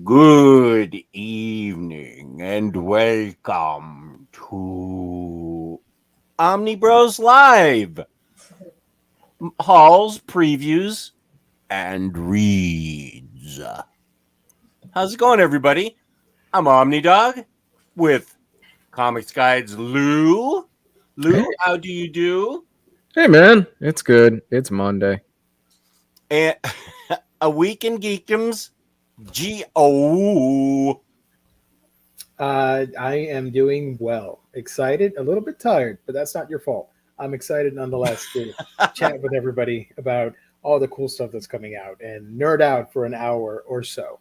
Good evening and welcome to Omnibros Live. Hauls, previews, and reads. How's it going, everybody? I'm OmniDog with Comics Guide's Lou. Lou, Hey. how do you do? Hey, man. It's good. It's Monday. And a week in Geekdoms, G.O. I am doing well. Excited, a little bit tired, but that's not your fault. I'm excited nonetheless to chat with everybody about all the cool stuff that's coming out and nerd out for an hour or so.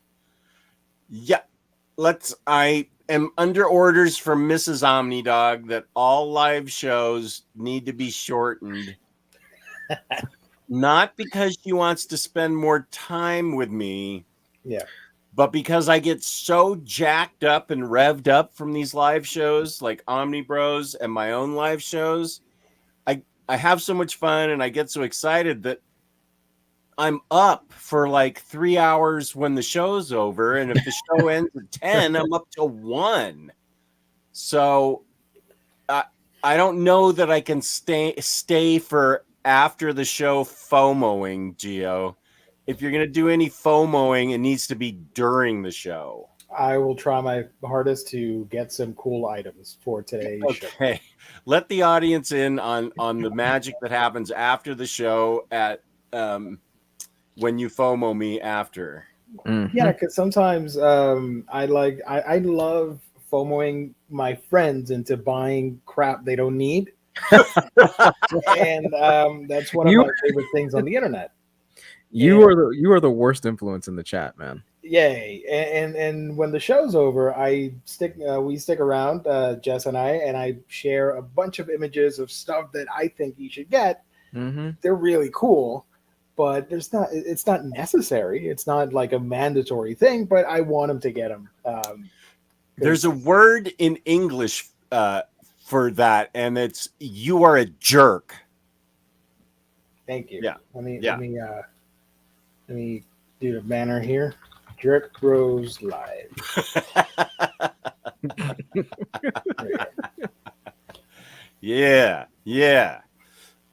Yeah, I am under orders from Mrs. Omnidog that all live shows need to be shortened. Not because she wants to spend more time with me. Yeah. But because I get so jacked up and revved up from these live shows like Omnibros and my own live shows, I have so much fun and I get so excited that I'm up for like 3 hours when the show's over. And if the show ends at 10, I'm up till 1. So I don't know that I can stay for after the show FOMOing, Gio. If you're going to do any FOMOing, it needs to be during the show. I will try my hardest to get some cool items for today's show. Okay. Let the audience in on the magic that happens after the show at when you FOMO me after. Mm-hmm. Yeah, because sometimes I love FOMOing my friends into buying crap they don't need. And that's one of my favorite things on the internet. You are the worst influence in the chat, man. Yay! And when the show's over, we stick around, Jess and I share a bunch of images of stuff that I think you should get. Mm-hmm. They're really cool, but it's not necessary. It's not like a mandatory thing, but I want them to get them. There's a word in English for that, and it's you are a jerk. Thank you. Yeah. Let me do the banner here. Jerk Bros Live. Yeah.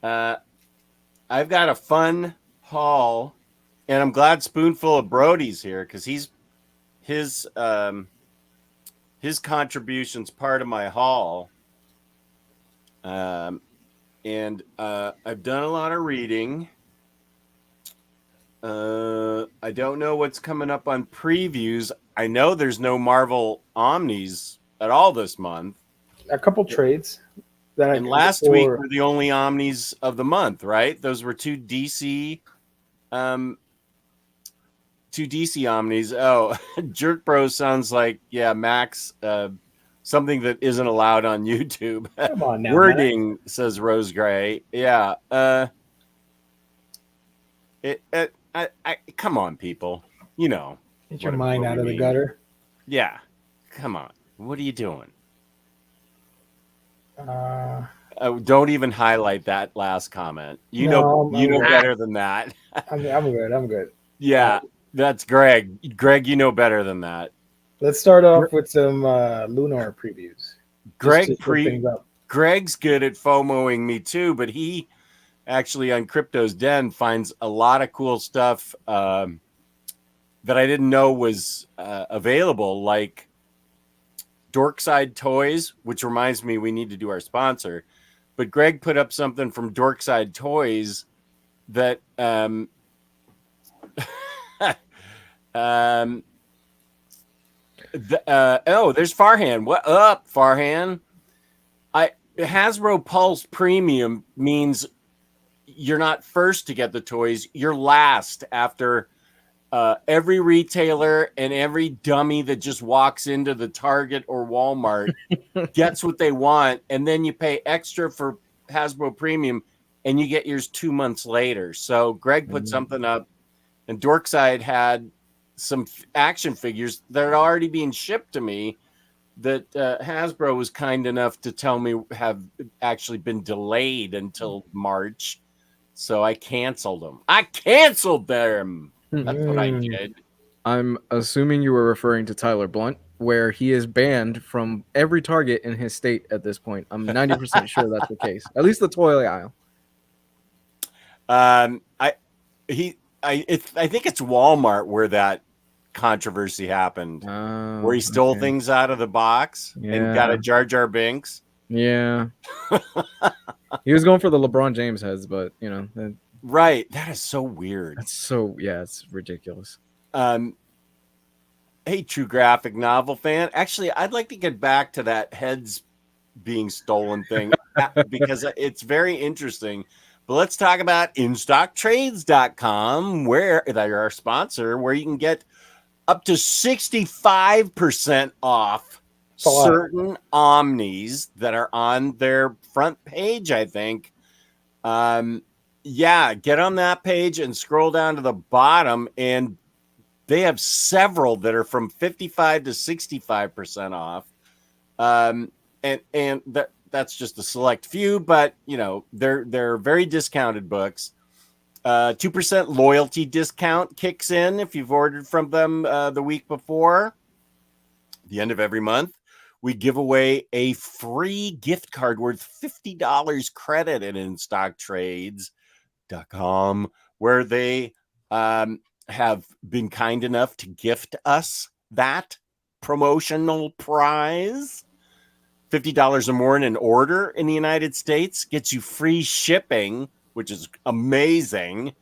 I've got a fun haul, and I'm glad Spoonful of Brody's here because his contribution's part of my haul. And I've done a lot of reading. I don't know what's coming up on previews. I know there's no Marvel Omnis at all this month. A couple trades that and last week were the only Omnis of the month, right? Those were two DC Omnis. Oh, Jerk Bros sounds like Max. Something that isn't allowed on YouTube. Come on now, Wording, man. says Rose Gray. Yeah. Come on, people. You know. Get your mind out of the gutter. Yeah. Come on. What are you doing? Don't even highlight that last comment. You know better than that. I'm good. Yeah, that's Greg. Greg, you know better than that. Let's start off with some Lunar previews. Greg's good at FOMOing me too, but he actually on Crypto's Den finds a lot of cool stuff that I didn't know was available, like Dorkside Toys, which reminds me we need to do our sponsor. But Greg put up something from Dorkside Toys that there's Farhan. What up, Farhan? Hasbro Pulse Premium means you're not first to get the toys. You're last after every retailer and every dummy that just walks into the Target or Walmart gets what they want, and then you pay extra for Hasbro Premium, and you get yours 2 months later. So Greg put something up, and Dorkside had some action figures that are already being shipped to me that Hasbro was kind enough to tell me have actually been delayed until March. So I canceled them. That's what I did. I'm assuming you were referring to Tyler Blunt, where he is banned from every Target in his state at this point. I'm 90% sure that's the case. At least the toy aisle. I think it's Walmart where that controversy happened, Oh, where he stole okay. things out of the box and got a Jar Jar Binks. Yeah. He was going for the LeBron James heads, but Right. That is so weird. It's ridiculous. Hey, true graphic novel fan. Actually, I'd like to get back to that heads being stolen thing because it's very interesting. But let's talk about InStockTrades.com, where they're our sponsor, where you can get up to 65% off certain Omnis that are on their front page, I think. Get on that page and scroll down to the bottom, and they have several that are from 55 to 65% off. And that's just a select few, but they're very discounted books. 2% loyalty discount kicks in if you've ordered from them the week before. The end of every month, we give away a free gift card worth $50 credit at InStockTrades.com, where they have been kind enough to gift us that promotional prize. $50 or more in an order in the United States gets you free shipping, which is amazing.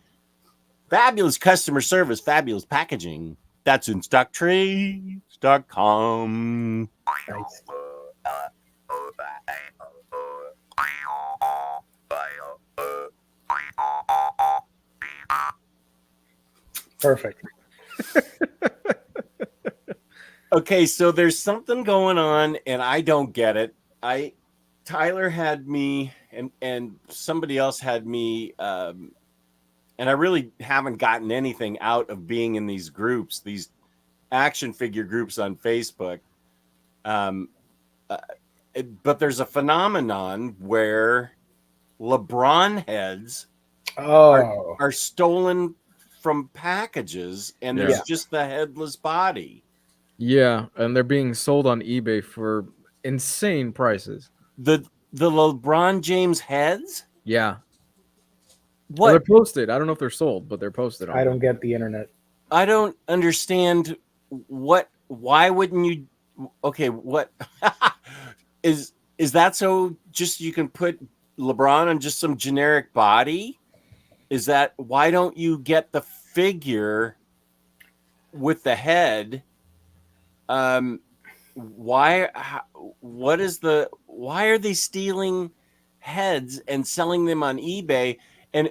Fabulous customer service, fabulous packaging. That's InStockTrades.com. Nice. Perfect. Okay, so there's something going on, and I don't get it. Tyler had me, and somebody else had me, and I really haven't gotten anything out of being in these groups, these action figure groups on Facebook. But there's a phenomenon where Lebron heads are stolen from packages, and there's just the headless body. Yeah, and they're being sold on eBay for insane prices. The LeBron James heads? Yeah. What? Well, they're posted. I don't know if they're sold, but they're posted. I don't get the internet. I don't understand why wouldn't you? Okay, what is that so just you can put LeBron on just some generic body? Is that why don't you get the figure with the head? Why are they stealing heads and selling them on eBay? And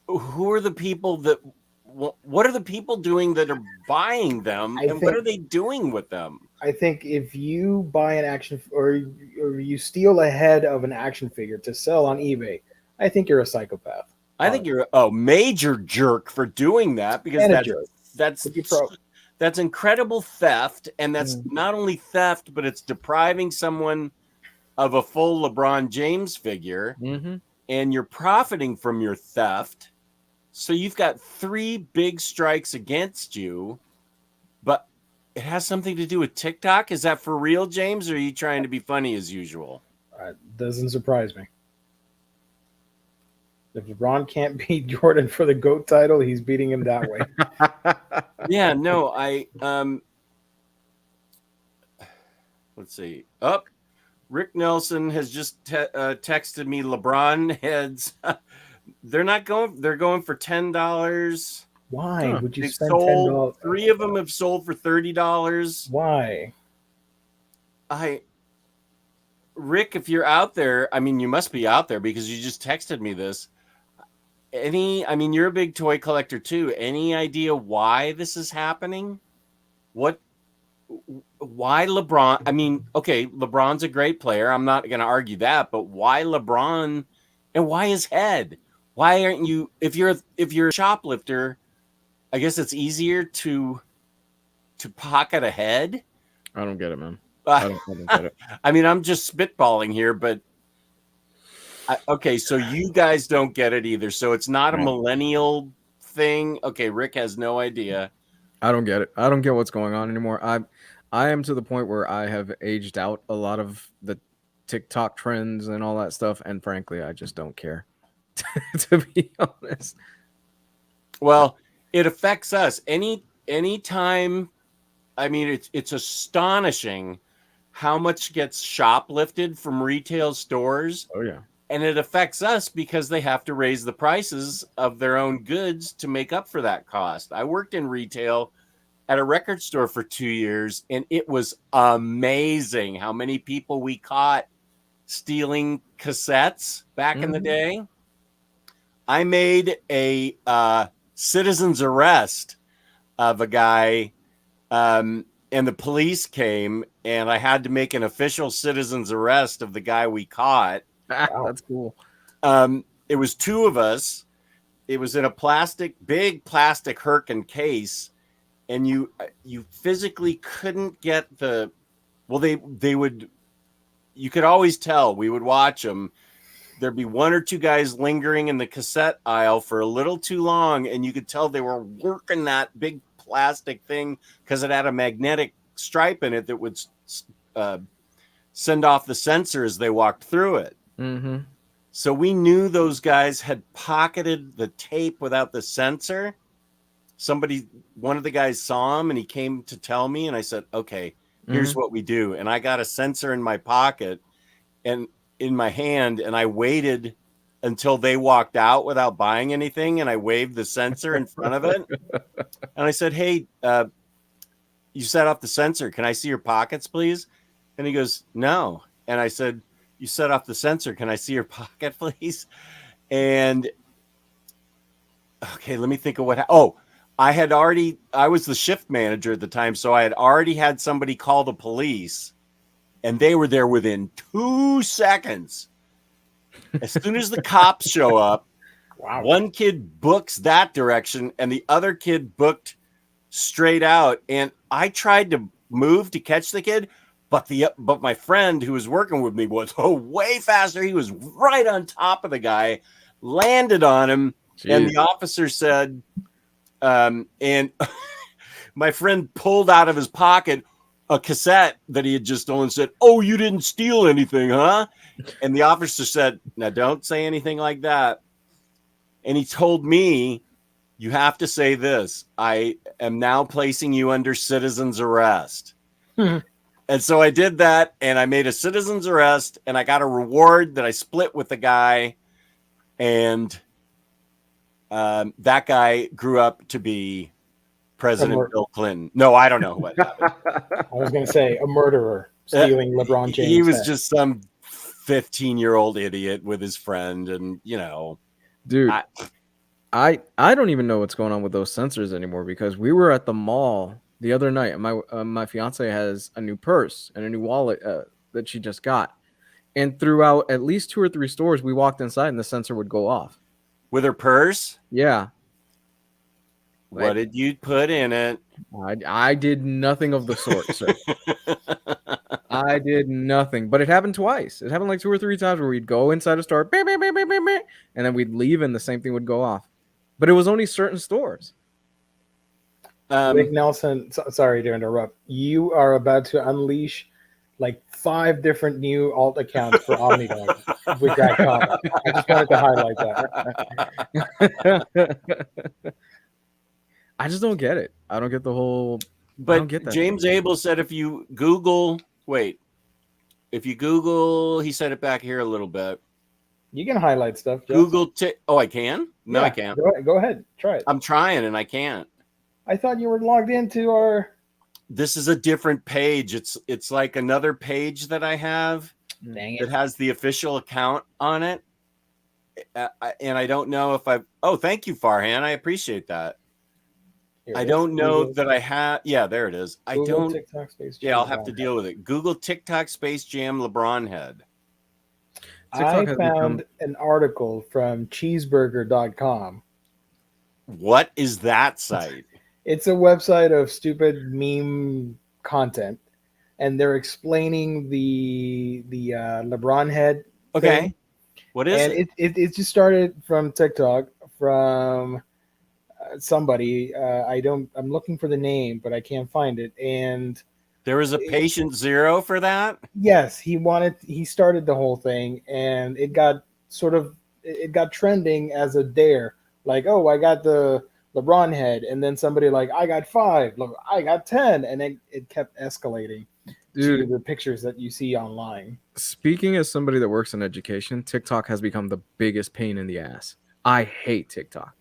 who are the people what are the people doing that are buying them, what are they doing with them? I think if you buy an action or you steal a head of an action figure to sell on eBay, I think you're a psychopath. I think you're a major jerk for doing that, because that's incredible theft, and that's not only theft, but it's depriving someone of a full LeBron James figure, and you're profiting from your theft. So you've got 3 big strikes against you, but it has something to do with TikTok. Is that for real, James, or are you trying to be funny as usual? Doesn't surprise me. If LeBron can't beat Jordan for the GOAT title, he's beating him that way. Yeah, no, let's see. Rick Nelson has just texted me LeBron heads. They're going for $10. Why would you spend $10? 3 of them have sold for $30. Why? Rick, if you're out there, I mean, you must be out there because you just texted me this. You're a big toy collector too. Any idea why this is happening? Why LeBron? I mean, okay, LeBron's a great player. I'm not going to argue that, but why LeBron and why his head? Why aren't you, if you're a shoplifter, I guess it's easier to pocket a head? I don't get it, man. I don't get it. I mean, I'm just spitballing here, but okay, so you guys don't get it either. So it's not a millennial thing. Okay, Rick has no idea. I don't get it. I don't get what's going on anymore. I am to the point where I have aged out a lot of the TikTok trends and all that stuff, and frankly, I just don't care. To be honest. Well, it affects us anytime. I mean, it's astonishing how much gets shoplifted from retail stores. Oh yeah. And it affects us because they have to raise the prices of their own goods to make up for that cost. I worked in retail at a record store for 2 years, and it was amazing how many people we caught stealing cassettes back in the day. I made a citizen's arrest of a guy, and the police came, and I had to make an official citizen's arrest of the guy we caught. Wow. That's cool. It was two of us. It was in a big plastic Herkin case, and you physically couldn't get they would. You could always tell. We would watch them. There'd be one or two guys lingering in the cassette aisle for a little too long, and you could tell they were working that big plastic thing because it had a magnetic stripe in it that would send off the sensor as they walked through it. Mm-hmm. So we knew those guys had pocketed the tape without the sensor. One of the guys saw him, and he came to tell me, and I said, okay, here's what we do. And I got a sensor in my pocket and in my hand, and I waited until they walked out without buying anything, and I waved the sensor in front of it. And I said, hey, you set off the sensor. Can I see your pockets, please? And he goes, no. And I said, you set off the sensor. Can I see your pocket, please? And okay, let me think of what. I was the shift manager at the time, so I had already had somebody call the police, and they were there within 2 seconds. As soon as the cops show up, wow. One kid books that direction, and the other kid booked straight out. And I tried to move to catch the kid, but my friend who was working with me was way faster. He was right on top of the guy, landed on him, and the officer said, and my friend pulled out of his pocket a cassette that he had just stolen and said, oh, you didn't steal anything, huh? And the officer said, now don't say anything like that. And he told me, you have to say this: I am now placing you under citizen's arrest. And so I did that, and I made a citizen's arrest, and I got a reward that I split with the guy. And that guy grew up to be President Bill Clinton. No, I don't know what happened. I was going to say a murderer stealing LeBron James. He was just some 15-year-old idiot with his friend, and dude, I don't even know what's going on with those sensors anymore, because we were at the mall the other night, and my fiance has a new purse and a new wallet that she just got, and throughout at least 2 or 3 stores, we walked inside and the sensor would go off. With her purse? Yeah. What did you put in it? I did nothing of the sort, sir. I did nothing. But it happened twice. It happened like 2 or 3 times where we'd go inside a store, and then we'd leave and the same thing would go off. But it was only certain stores. Rick Nelson, sorry to interrupt. You are about to unleash like 5 different new alt accounts for Omnibus with that comment. I just wanted to highlight that. I just don't get it. I don't get the whole. But James Abel said if you Google, he said it back here a little bit. You can highlight stuff. Jeff. Google. I can? No, yeah, I can't. Go ahead. Try it. I'm trying and I can't. I thought you were logged into our. This is a different page. It's like another page that I have. Dang it. That has the official account on it. And I don't know if I've. Oh, thank you, Farhan. I appreciate that. I don't know that I have. Yeah, there it is. I don't. TikTok Space Jam, yeah, I'll have to deal with it. Google TikTok Space Jam Lebron Head. I found an article from cheeseburger.com. What is that site? It's a website of stupid meme content, and they're explaining the LeBron Head. Okay, thing. What is it? It just started from TikTok from somebody. I'm looking for the name, but I can't find it. And there was a patient zero for that. Yes, he started the whole thing, and it got trending as a dare. Like, oh, I got the LeBron head, and then somebody like, I got 5, look, I got 10, and then it kept escalating to the pictures that you see online. Speaking as somebody that works in education, TikTok has become the biggest pain in the ass. I hate TikTok.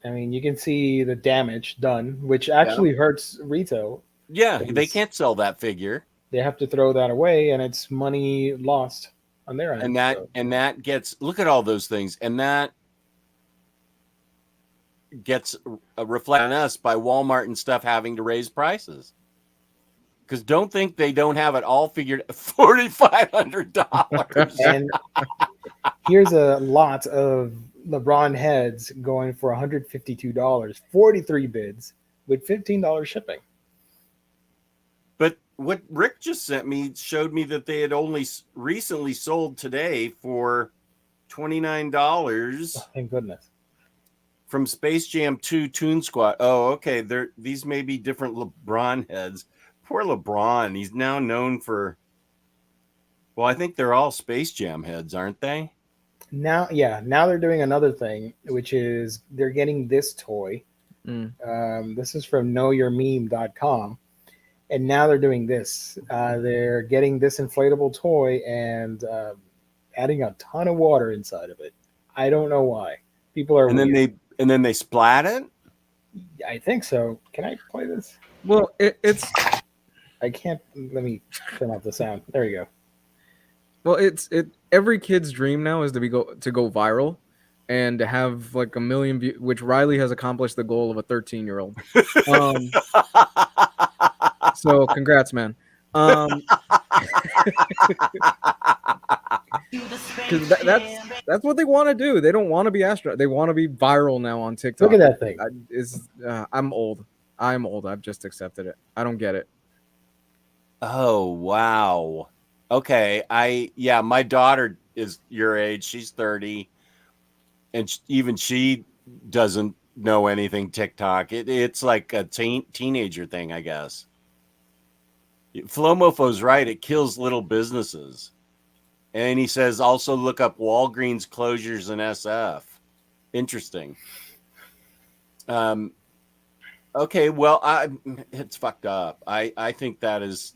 I mean, you can see the damage done, which actually hurts retail. Yeah, they can't sell that figure. They have to throw that away, and it's money lost on their end. And that gets, look at all those things, and that gets reflected on us by Walmart and stuff having to raise prices. Because don't think they don't have it all figured. $4,500. And here's a lot of LeBron heads going for $152, 43 bids with $15 shipping. But what Rick just sent me showed me that they had only recently sold today for $29. Oh, thank goodness. From Space Jam 2 Toon Squad. Oh, okay. These may be different LeBron heads. Poor LeBron. He's now known for. Well, I think they're all Space Jam heads, aren't they? Now they're doing another thing, which is they're getting this toy. This is from knowyourmeme.com. And now they're doing this. They're getting this inflatable toy and adding a ton of water inside of it. I don't know why. People are and then they splat it? I think so. Can I play this? Well, it's I can't. Let me turn off the sound. There you go. Well, every kid's dream now is to go viral and to have like 1 million views, which Riley has accomplished the goal of a 13-year-old. So congrats, man. Because that's what they want to do. They don't want to be astronaut. They want to be viral now on TikTok. Look at that thing. I'm old. I've just accepted it. I don't get it. Oh, wow. Okay. My daughter is your age. She's 30. And even she doesn't know anything TikTok. It's like a teenager thing, I guess. Flomofo's right. It kills little businesses. And he says also look up Walgreens closures in SF. Interesting. Okay, well, it's fucked up. I think that is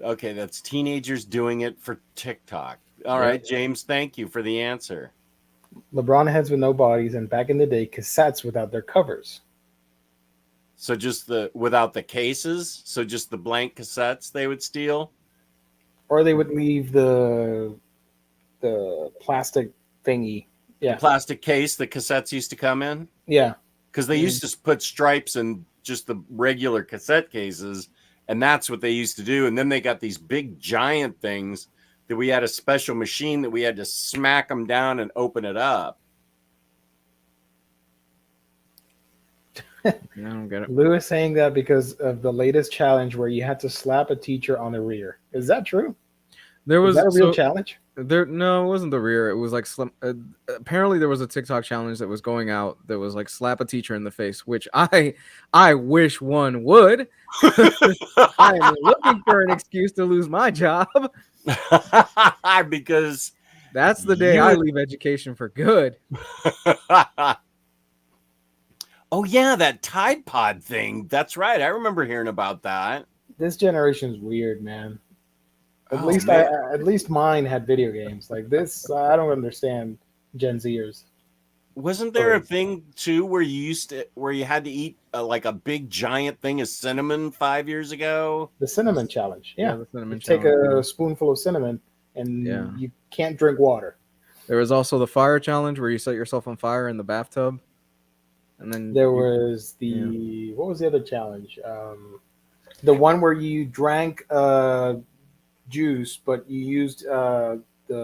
okay. That's teenagers doing it for TikTok. All right, James, thank you for the answer. LeBron heads with no bodies, and back in the day, cassettes without their covers. So just without the cases. So just the blank cassettes they would steal. Or they would leave the plastic thingy. Yeah. The plastic case the cassettes used to come in? Yeah. Because they used to put stripes in just the regular cassette cases, and that's what they used to do. And then they got these big giant things that we had a special machine that we had to smack them down and open it up. I don't get it. Lewis saying that because of the latest challenge where you had to slap a teacher on the rear. Is that true? Is that a real challenge? No, it wasn't the rear. It was like apparently there was a TikTok challenge that was going out that was like slap a teacher in the face, which I wish one would. I am looking for an excuse to lose my job. Because that's the day I leave education for good. Oh yeah, that Tide Pod thing. That's right. I remember hearing about that. This generation's weird, man. At least mine had video games like this. I don't understand Gen Zers. Wasn't there a thing too where you had to eat like a big giant thing of cinnamon 5 years ago? The cinnamon challenge. Yeah, the cinnamon challenge. Take a Yeah. spoonful of cinnamon and you can't drink water. There was also the fire challenge where you set yourself on fire in the bathtub. And then there was what was the other challenge? The one where you drank juice, but you used the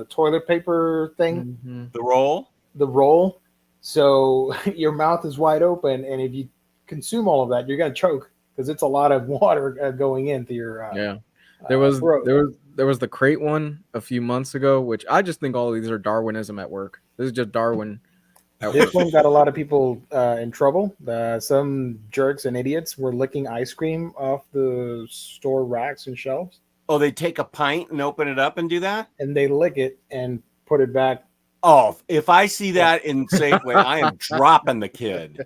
toilet paper thing. Mm-hmm. The roll. So your mouth is wide open, and if you consume all of that, you're gonna choke because it's a lot of water going into your There was there was the crate one a few months ago, which I just think all of these are Darwinism at work. This is just Darwin at This work. one got a lot of people in trouble. Some jerks and idiots were licking ice cream off the store racks and shelves. Oh, they take a pint and open it up and do that? And they lick it and put it back. Oh, if I see that in Safeway, I am dropping the kid.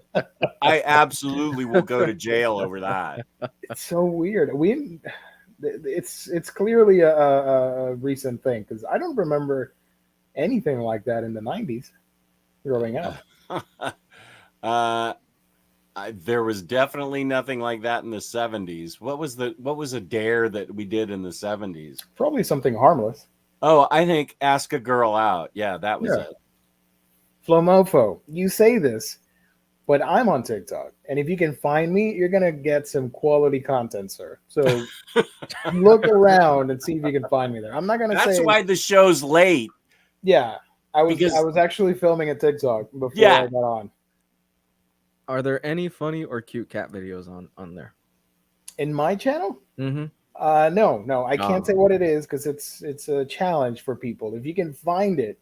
I absolutely will go to jail over that. It's so weird. It's clearly a recent thing because I don't remember anything like that in the 90s growing up. There was definitely nothing like that in the 70s. What was a dare that we did in the 70s? Probably something harmless. Oh, I think Ask a Girl Out. Yeah, that was it. Flomofo, you say this, but I'm on TikTok. And if you can find me, you're going to get some quality content, sir. So look around and see if you can find me there. I'm not going to say... That's why the show's late. Yeah. I was actually filming a TikTok before I got on. Are there any funny or cute cat videos on there? In my channel? Mm-hmm. No, I can't say what it is because it's a challenge for people. If you can find it,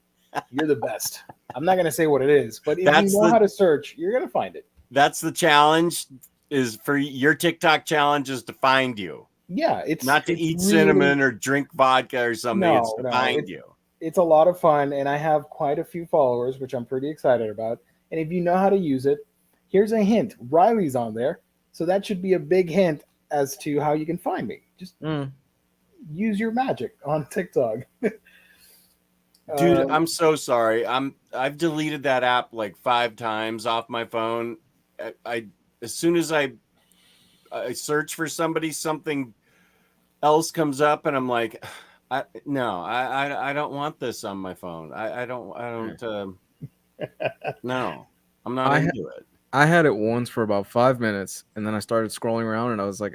you're the best. I'm not gonna say what it is, but if you know how to search, you're gonna find it. That's the challenge. Is for your TikTok challenge is to find you. Yeah, it's not to eat cinnamon or drink vodka or something. It's to find you. It's a lot of fun, and I have quite a few followers, which I'm pretty excited about. And if you know how to use it, here's a hint: Riley's on there, so that should be a big hint as to how you can find me. Just use your magic on TikTok. Dude, I'm so sorry. I've deleted that app like 5 times off my phone. I as soon as I search for somebody, something else comes up, and I'm like, I don't want this on my phone. I don't. No, I'm not into it. I had it once for about 5 minutes, and then I started scrolling around, and I was like,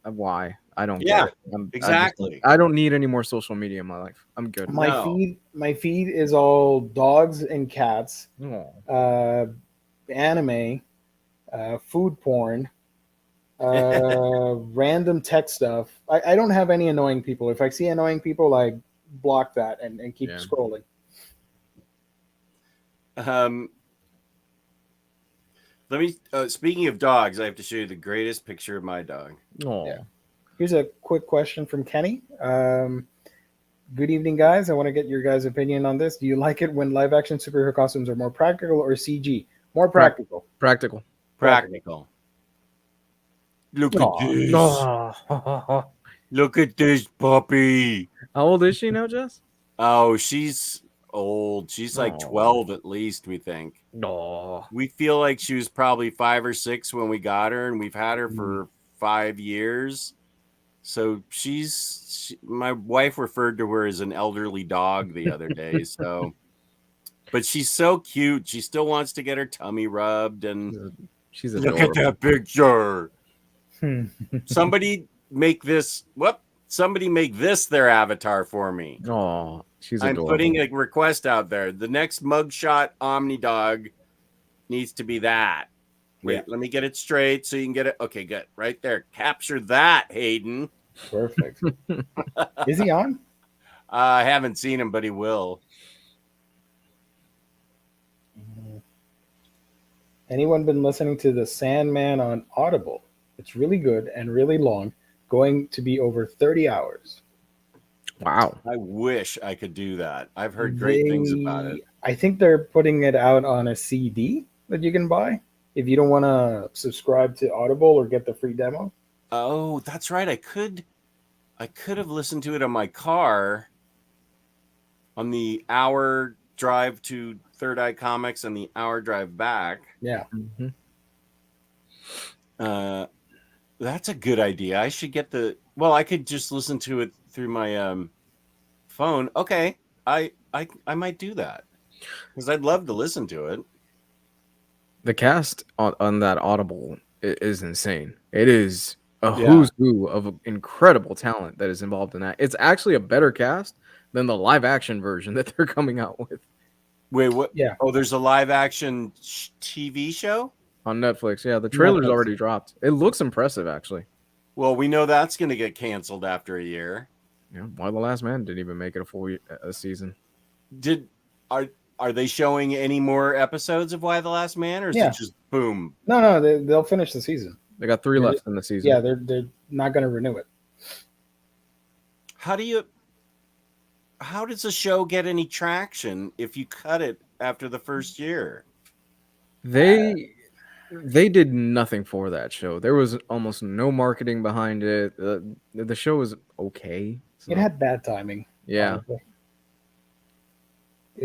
why? I don't get it. Exactly. I don't need any more social media in my life. I'm good. My feed is all dogs and cats, anime, food porn, random tech stuff. I don't have any annoying people. If I see annoying people, I block that and keep scrolling. Let me. Speaking of dogs, I have to show you the greatest picture of my dog. Oh, yeah. Here's a quick question from Kenny. Good evening, guys. I want to get your guys' opinion on this. Do you like it when live-action superhero costumes are more practical or CG? More practical. Practical. Look at this. Look at this puppy. How old is she now, Jess? Oh, she's old. She's like 12 at least, we think. No. We feel like she was probably 5 or 6 when we got her, and we've had her for 5 years. So my wife referred to her as an elderly dog the other day. So, but she's so cute. She still wants to get her tummy rubbed, and she's look at that picture. Somebody make this. Somebody make this their avatar for me. Oh, she's adorable. I'm putting a request out there. The next mugshot Omni dog needs to be that. Wait, let me get it straight so you can get it. Okay, good. Right there. Capture that, Hayden. Perfect. Is he on? I haven't seen him, but he will. Anyone been listening to the Sandman on Audible? It's really good and really long. Going to be over 30 hours. Wow. I wish I could do that. I've heard great things about it. I think they're putting it out on a CD that you can buy if you don't want to subscribe to Audible or get the free demo. Oh, that's right. I could have listened to it on my car on the hour drive to Third Eye Comics and the hour drive back. Yeah. That's a good idea. I should get I could just listen to it through my phone. Okay. I might do that because I'd love to listen to it. The cast on that Audible is insane. It is a who's who of incredible talent that is involved in that. It's actually a better cast than the live action version that they're coming out with. Wait, what? Yeah. Oh, there's a live action TV show on Netflix. Yeah, the trailer's already dropped. It looks impressive, actually. Well, we know that's going to get canceled after a year. Yeah, Why the Last Man didn't even make it a full season. Are they showing any more episodes of Why the Last Man, or is it just boom? No, they'll finish the season. They got 3 left in the season. Yeah, they're not going to renew it. How does a show get any traction if you cut it after the first year? They did nothing for that show. There was almost no marketing behind it. The show was okay. So. It had bad timing. Yeah.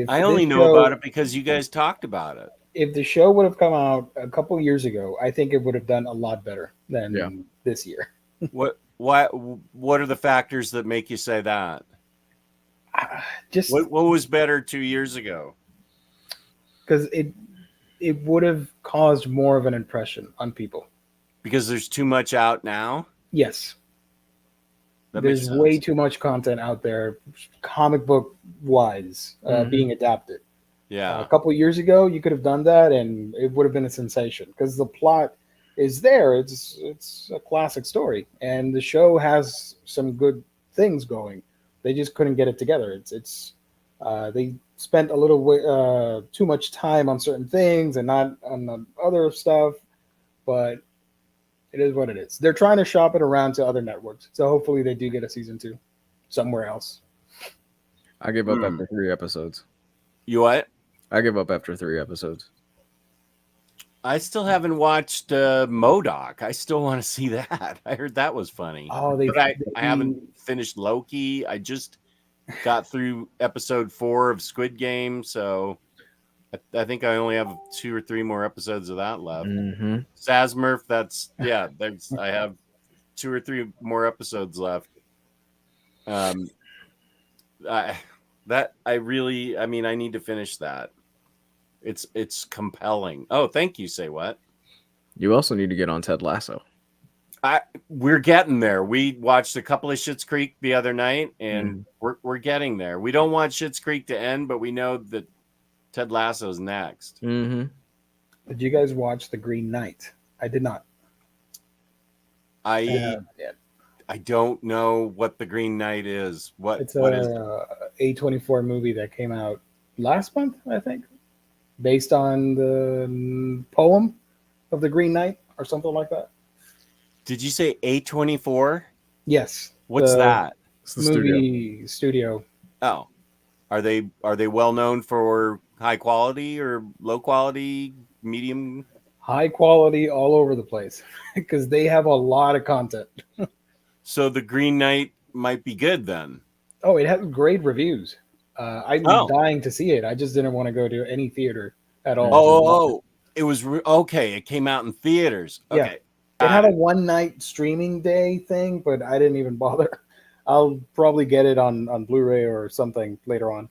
I only know about it because you guys talked about it. If the show would have come out a couple years ago, I think it would have done a lot better than this year. What are the factors that make you say that? Just what was better 2 years ago? Because it would have caused more of an impression on people. Because there's too much out now? Yes. There's way too much content out there, comic book wise, being adapted. Yeah. A couple of years ago, you could have done that, and it would have been a sensation because the plot is there. It's a classic story, and the show has some good things going. They just couldn't get it together. They spent a little too much time on certain things and not on the other stuff, but it is what it is. They're trying to shop it around to other networks, so hopefully they do get a season 2 somewhere else. I gave up after 3 episodes. You what? I give up after 3 episodes. I still haven't watched MODOK. I still want to see that. I heard that was funny. Oh, I haven't finished Loki. I just got through episode 4 of Squid Game, so I think I only have 2 or 3 more episodes of that left. Mm-hmm. Sazmurf, I have 2 or 3 more episodes left. I need to finish that. It's compelling. Oh, thank you. Say what? You also need to get on Ted Lasso. We're getting there. We watched a couple of Schitt's Creek the other night, and we're getting there. We don't want Schitt's Creek to end, but we know that Ted Lasso's next. Mm-hmm. Did you guys watch The Green Knight? I did not. I don't know what The Green Knight is. It's a A24 movie that came out last month, I think, based on the poem of The Green Knight or something like that. Did you say A24? Yes. What's that? It's the movie studio. Oh, are they well known for high quality or low quality, medium? High quality all over the place because they have a lot of content. So The Green Knight might be good then. Oh, it has great reviews. I'm dying to see it. I just didn't want to go to any theater at all. Oh, it was okay. It came out in theaters. Okay. Yeah. It had a one night streaming day thing, but I didn't even bother. I'll probably get it on Blu-ray or something later on.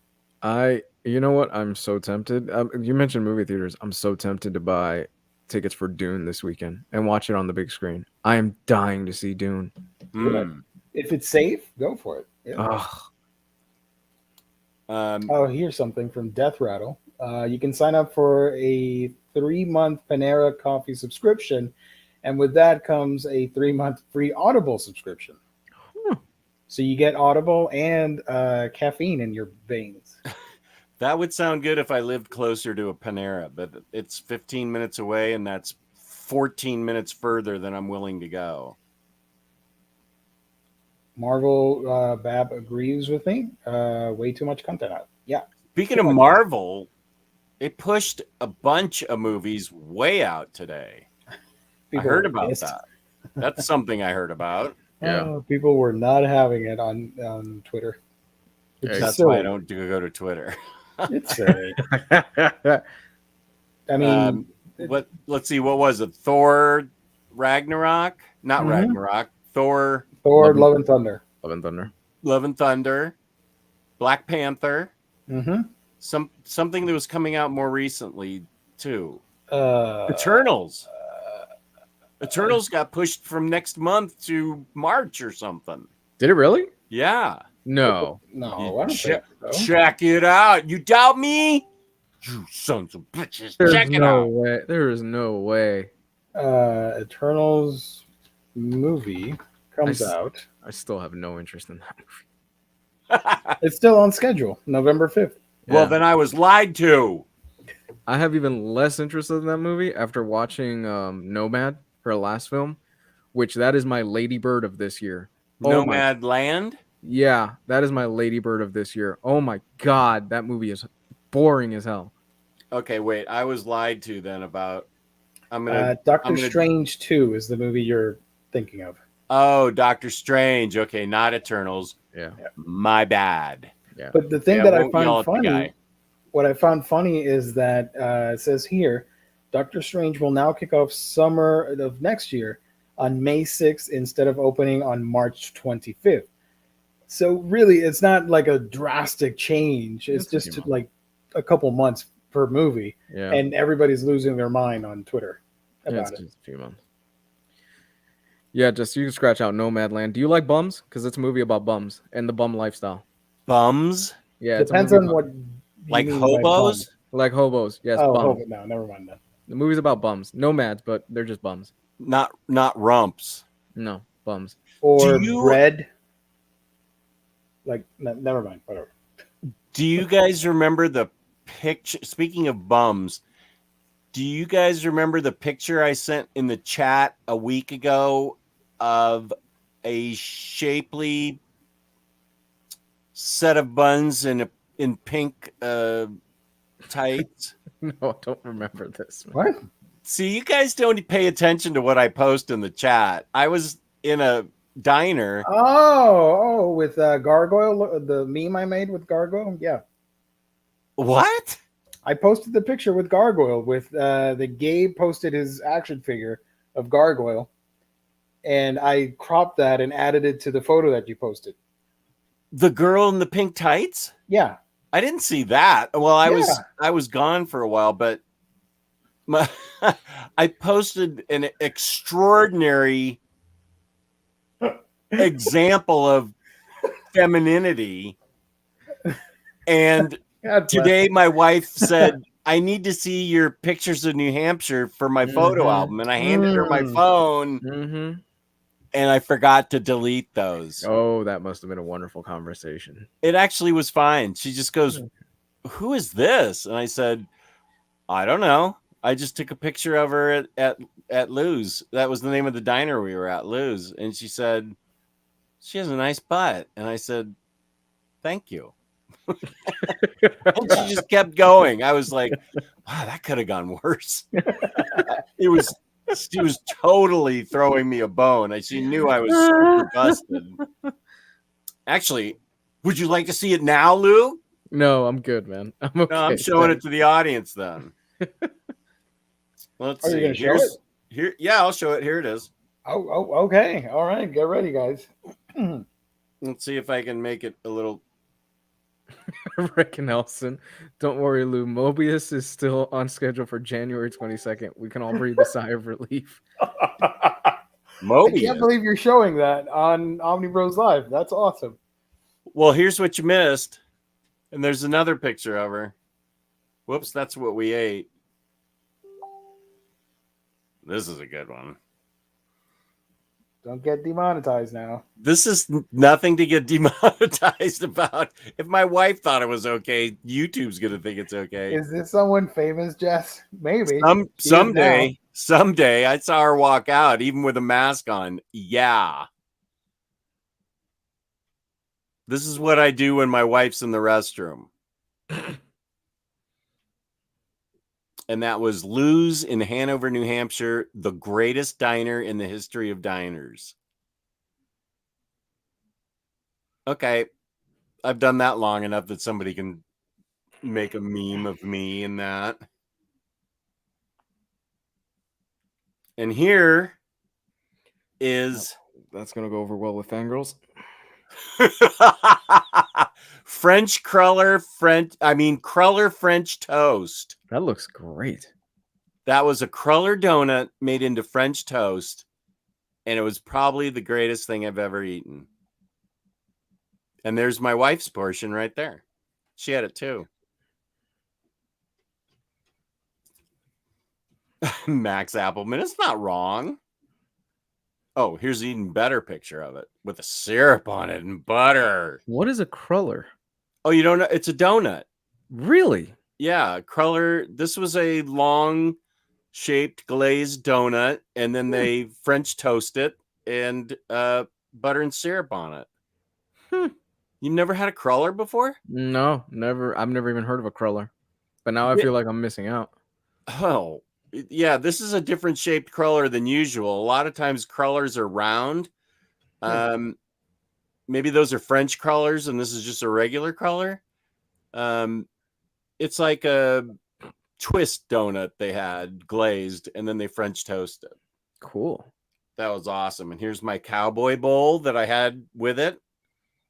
You know what? I'm so tempted. You mentioned movie theaters. I'm so tempted to buy tickets for Dune this weekend and watch it on the big screen. I am dying to see Dune. If it's safe, go for it. Yeah. Here's something from Death Rattle. You can sign up for a 3-month Panera Coffee subscription, and with that comes a 3-month free Audible subscription. So you get Audible and caffeine in your veins. That would sound good if I lived closer to a Panera, but it's 15 minutes away, and that's 14 minutes further than I'm willing to go. Marvel Bab agrees with me. Way too much content out. Yeah. Speaking of Marvel, it pushed a bunch of movies way out today. I heard about that. That's something I heard about. Yeah. People were not having it on Twitter. That's why I don't go to Twitter. It's silly. I mean, let's see. What was it? Thor Ragnarok? Not Ragnarok. Thor. Love and Thunder. Love and Thunder. Black Panther. Mm-hmm. Something that was coming out more recently too. Eternals. Eternals got pushed from next month to March or something. Did it really? Yeah. No. I don't think so. Check it out. You doubt me? You sons of bitches. Check it out. Way. There is no way. Eternals movie comes out. I still have no interest in that movie. It's still on schedule, November 5th. Well, Yeah. then I was lied to. I have even less interest in that movie after watching Nomad, her last film, which that is my ladybird of this year. Oh my, Nomad Land. yeah, that is my ladybird of this year. Oh my god, that movie is boring as hell. Okay, wait. I was lied to then about. I'm gonna. Doctor Strange 2 is the movie you're thinking of. Oh, Doctor Strange. Okay, not Eternals. Yeah. My bad. Yeah. But the thing Yeah, that I won't yell find at the funny, guy. what I found funny is that it says here, Doctor Strange will now kick off summer of next year on May 6th instead of opening on March 25th. So really, it's not like a drastic change. It's That's just like a couple months per movie, Yeah. and everybody's losing their mind on Twitter Yeah, about it's it. just a few months. Yeah, just you can scratch out Nomadland. Do you like bums? Because it's a movie about bums and the bum lifestyle. Bums Yeah, Depends it's a movie on what about, you like mean by hobos. bum. like hobos. Yes, Oh, bums. no, never mind then. The movie's about bums. Nomads, but they're just bums. Not rumps. No, bums. Or Do you- bread. Like, never mind. Whatever. Do you guys remember the picture? Speaking of bums, do you guys remember the picture I sent in the chat a week ago of a shapely set of buns in pink tights? No, I don't remember this. What? See, you guys don't pay attention to what I post in the chat. I was in a diner. Oh, with Gargoyle, the meme I made with Gargoyle. Yeah. What? I posted the picture with Gargoyle with the Gabe posted his action figure of Gargoyle, and I cropped that and added it to the photo that you posted. The girl in the pink tights? Yeah. I didn't see that. Well, I Yeah. was gone for a while, but I posted an extraordinary example of femininity, and God bless. today my wife said, I need to see your pictures of New Hampshire for my photo Mhm. album. And I handed her my phone Mm-hmm. and I forgot to delete those. Oh, that must have been a wonderful conversation. It actually was fine. She just goes, who is this? And I said, I don't know. I just took a picture of her at Lou's. That was the name of the diner we were at, Lou's. And she said, she has a nice butt. And I said, thank you. And she just kept going. I was like, wow, that could have gone worse. She was totally throwing me a bone. She knew I was super busted. Actually, would you like to see it now, Lou? No, I'm good, man. I'm okay. No, I'm showing it to the audience then. Let's Are you see. gonna show it? Here, yeah, I'll show it. Here it is. Oh, okay. All right. Get ready, guys. Let's see if I can make it a little. Rick Nelson. Don't worry, Lou. Mobius is still on schedule for January 22nd. We can all breathe a sigh of relief. I Mobius. can't believe you're showing that on Omnibros Live. That's awesome. Well, here's what you missed. And there's another picture of her. Whoops, that's what we ate. This is a good one. Don't get demonetized now. This is nothing to get demonetized about. If my wife thought it was okay, YouTube's going to think it's okay. Is this someone famous, Jess? Maybe. Someday I saw her walk out even with a mask on. Yeah. This is what I do when my wife's in the restroom. And that was Lou's in Hanover, New Hampshire, the greatest diner in the history of diners. Okay. I've done that long enough that somebody can make a meme of me and that. And here is That's going to go over well with fangirls. Cruller French toast. That looks great. That was a cruller donut made into French toast, and it was probably the greatest thing I've ever eaten. And there's my wife's portion right there. She had it too. Max Appleman, it's not wrong. Oh, here's an even better picture of it with a syrup on it and butter. What is a cruller? Oh, you don't know? It's a donut. Really? Yeah, cruller. This was a long shaped glazed donut, and then they French toast it and butter and syrup on it. You've never had a cruller before? No, never. I've never even heard of a cruller. But now I feel like I'm missing out. Oh, yeah. This is a different shaped cruller than usual. A lot of times crullers are round. Maybe those are French crullers, and this is just a regular cruller. It's like a twist donut they had glazed, and then they French toasted. Cool. That was awesome. And here's my cowboy bowl that I had with it.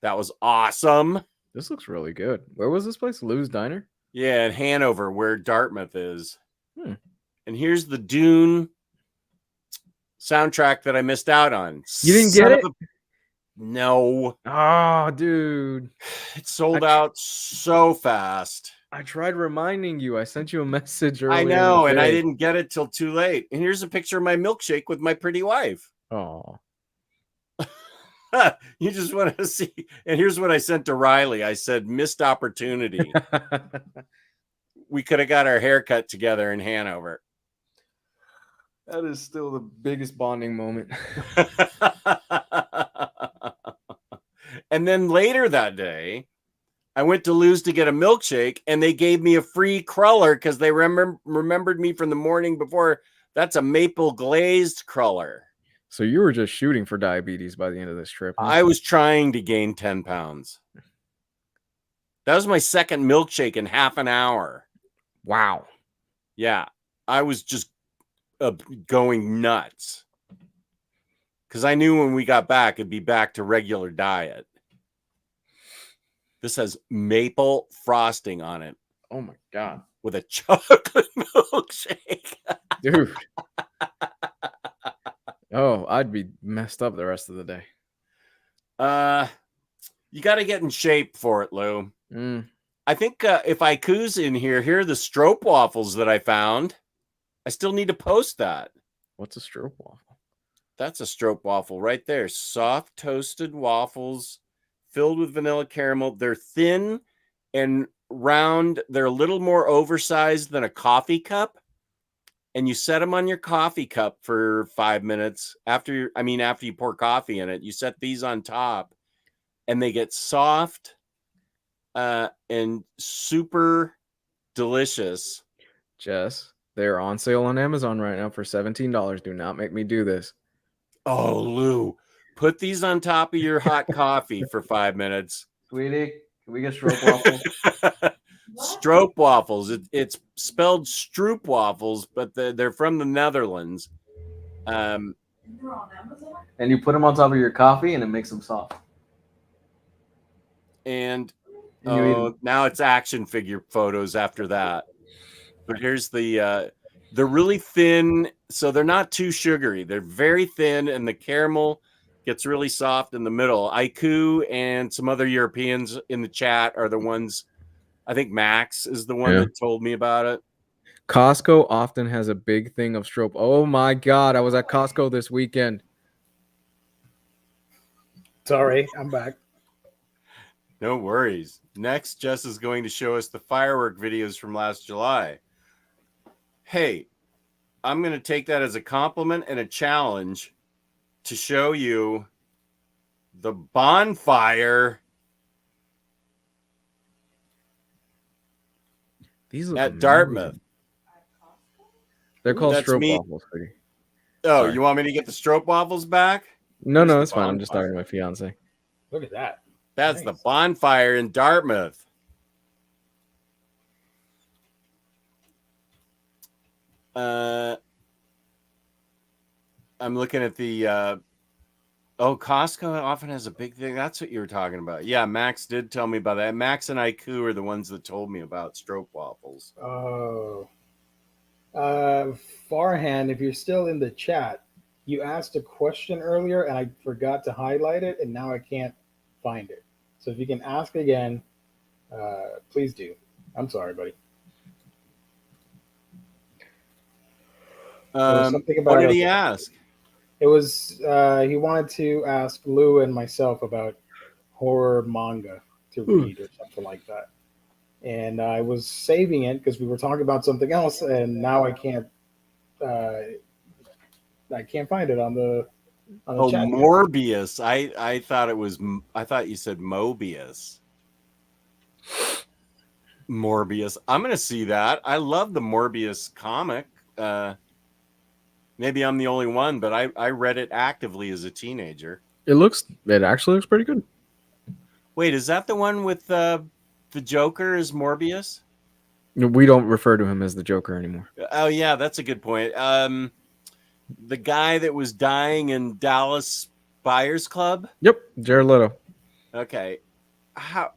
That was awesome. This looks really good. Where was this place? Lou's Diner? Yeah, in Hanover, where Dartmouth is. And here's the Dune soundtrack that I missed out on. You didn't get it? No. Oh, dude. It sold out so fast. I tried reminding you. I sent you a message earlier. I know, and I didn't get it till too late. And here's a picture of my milkshake with my pretty wife. Oh. You just want to see. And here's what I sent to Riley. I said, missed opportunity. We could have got our hair cut together in Hanover. That is still the biggest bonding moment. And then later that day, I went to Lou's to get a milkshake, and they gave me a free cruller because they remembered me from the morning before. That's a maple glazed cruller. So you were just shooting for diabetes by the end of this trip. Huh? I was trying to gain 10 pounds. That was my second milkshake in half an hour. Wow. Yeah. I was just going nuts. Because I knew when we got back, it'd be back to regular diet. This has maple frosting on it. Oh, my God. With a chocolate milkshake. Dude. Oh, I'd be messed up the rest of the day. You got to get in shape for it, Lou. I think if Iku's in here are the stroop waffles that I found. I still need to post that. What's a stroop waffle? That's a stroop waffle right there. Soft toasted waffles filled with vanilla caramel. They're thin and round. They're a little more oversized than a coffee cup. And you set them on your coffee cup for 5 minutes after you pour coffee in it. You set these on top, and they get soft and super delicious. Jess, they're on sale on Amazon right now for $17. Do not make me do this. Oh, Lou, put these on top of your hot coffee for 5 minutes. Sweetie, can we get stroop waffles? Stroop waffles. It's spelled stroop waffles, but they're from the Netherlands. And you put them on top of your coffee, and it makes them soft. And now it's action figure photos after that. But here's they're really thin, so they're not too sugary. They're very thin, and the caramel gets really soft in the middle. Iku and some other Europeans in the chat are the ones. I think Max is the one that told me about it. Costco often has a big thing of stroop. Oh my God, I was at Costco this weekend. Sorry, I'm back. No worries. Next, Jess is going to show us the firework videos from last July. Hey, I'm going to take that as a compliment and a challenge to show you the bonfire These look at amazing. Dartmouth. They're called stroop waffles. Oh, sorry. You want me to get the stroop waffles back? No, it's fine. I'm just talking to my fiance. Look at that. That's nice. The bonfire in Dartmouth. I'm looking at the Costco often has a big thing. That's what you were talking about. Yeah, Max did tell me about that. Max and Iku are the ones that told me about stroop waffles. Oh. Farhan, if you're still in the chat, you asked a question earlier and I forgot to highlight it, and now I can't find it. So if you can ask again, please do. I'm sorry, buddy. What did he ask? It was he wanted to ask Lou and myself about horror manga to read or something like that. And I was saving it because we were talking about something else, and now uh, I can't find it on the Oh, chat. Morbius. I thought it was. I thought you said Mobius. Morbius. I'm gonna see that. I love the Morbius comic. Maybe I'm the only one, but I read it actively as a teenager. It actually looks pretty good. Wait, is that the one with the Joker as Morbius? We don't refer to him as the Joker anymore. Oh yeah, that's a good point. The guy that was dying in Dallas Buyers Club. Yep, Jared Leto. Okay, how?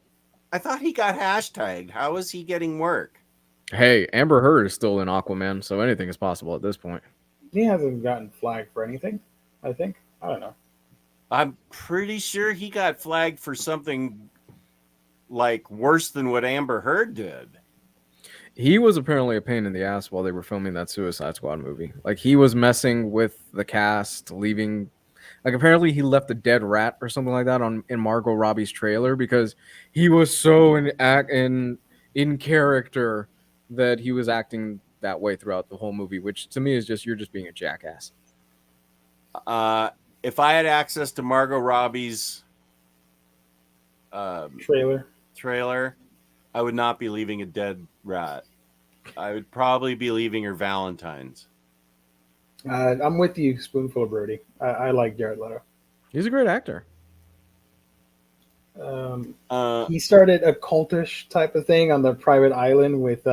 I thought he got hashtagged. How is he getting work? Hey, Amber Heard is still in Aquaman, so anything is possible at this point. He hasn't gotten flagged for anything. I think. I don't know. I'm pretty sure he got flagged for something like worse than what Amber Heard did. He was apparently a pain in the ass while they were filming that Suicide Squad movie. Like, he was messing with the cast, leaving. Like, apparently he left a dead rat or something like that in Margot Robbie's trailer because he was so in character that he was acting that way throughout the whole movie, which to me is just, you're just being a jackass. If I had access to Margot Robbie's trailer, I would not be leaving a dead rat. I would probably be leaving her Valentine's. I'm with you, Spoonful of Brody. I like Jared Leto. He's a great actor. He started a cultish type of thing on the private island with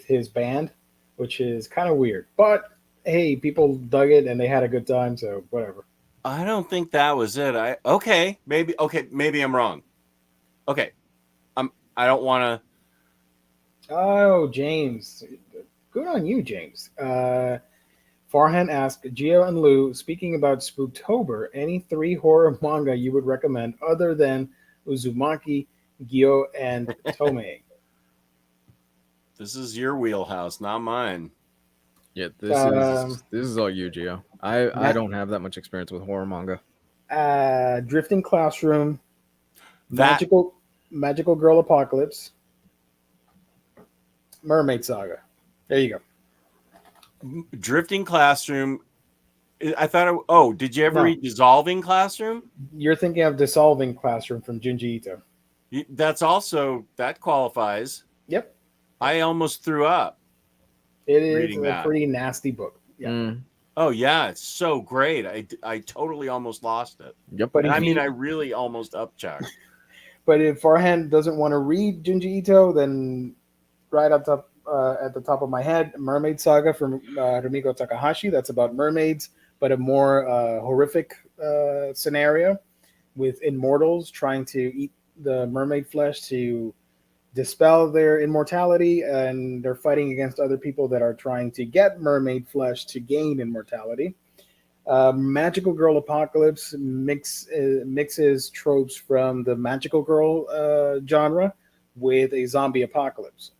his band, which is kind of weird. But hey, people dug it and they had a good time, so whatever. I don't think that was it. Maybe I'm wrong. Okay. I don't want to. Oh, James. Good on you, James. Farhan asked, Gio and Lou, speaking about Spooktober, any 3 horror manga you would recommend other than Uzumaki, Gyo, and Tomei? This is your wheelhouse, not mine. Yeah, this is all you, Gio. I don't have that much experience with horror manga. Drifting Classroom, Magical Girl Apocalypse, Mermaid Saga. There you go. Drifting Classroom. I thought. Did you ever read Dissolving Classroom? You're thinking of Dissolving Classroom from Junji Ito. That qualifies. Yep. I almost threw up. It is a pretty nasty book. Yeah. Oh yeah, it's so great. I totally almost lost it. Yep. But I really almost upchucked. But if Farhan doesn't want to read Junji Ito, then right up top. At the top of my head, Mermaid Saga from Rumiko Takahashi. That's about mermaids, but a more horrific scenario with immortals trying to eat the mermaid flesh to dispel their immortality, and they're fighting against other people that are trying to get mermaid flesh to gain immortality. Magical Girl Apocalypse mixes tropes from the magical girl genre with a zombie apocalypse.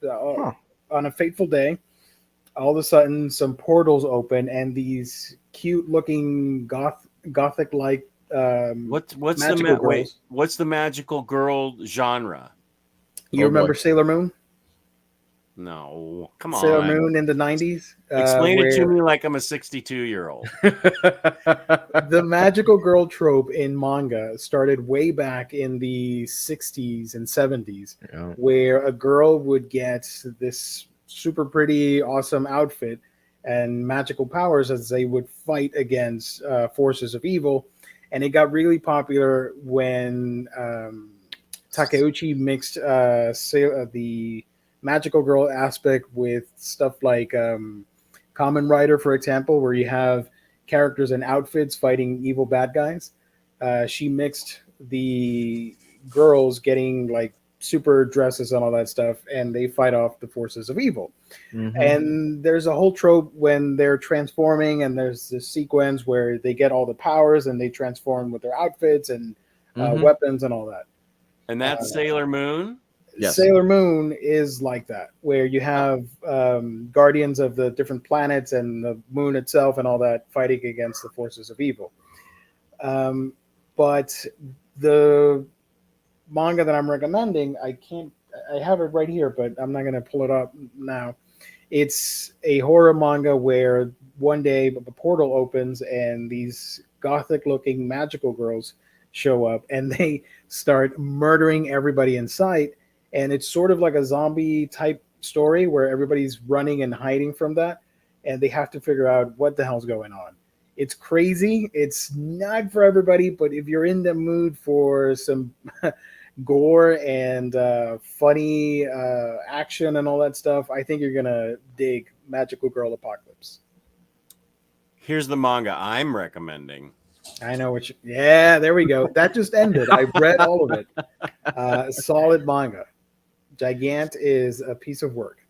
On a fateful day, all of a sudden some portals open and these cute-looking gothic-like what's the magical girl genre? You remember Sailor Moon? No, come on. Sailor Moon in the 90s? Explain it to me like I'm a 62-year-old. The magical girl trope in manga started way back in the 60s and 70s, where a girl would get this super pretty, awesome outfit and magical powers as they would fight against forces of evil. And it got really popular when Takeuchi mixed the magical girl aspect with stuff like Kamen Rider, for example, where you have characters and outfits fighting evil bad guys. She mixed the girls getting like super dresses and all that stuff, and they fight off the forces of evil. Mm-hmm. And there's a whole trope when they're transforming, and there's this sequence where they get all the powers and they transform with their outfits and weapons and all that. And that's Sailor Moon? Yes. Sailor Moon is like that, where you have guardians of the different planets and the moon itself and all that fighting against the forces of evil. But the manga that I'm recommending, I have it right here, but I'm not going to pull it up now. It's a horror manga where one day the portal opens and these gothic looking magical girls show up and they start murdering everybody in sight. And it's sort of like a zombie type story where everybody's running and hiding from that. And they have to figure out what the hell's going on. It's crazy. It's not for everybody, but if you're in the mood for some gore and funny action and all that stuff, I think you're gonna dig Magical Girl Apocalypse. Here's the manga I'm recommending. I know what yeah, there we go. That just ended. I read all of it. Solid manga. Gigant is a piece of work.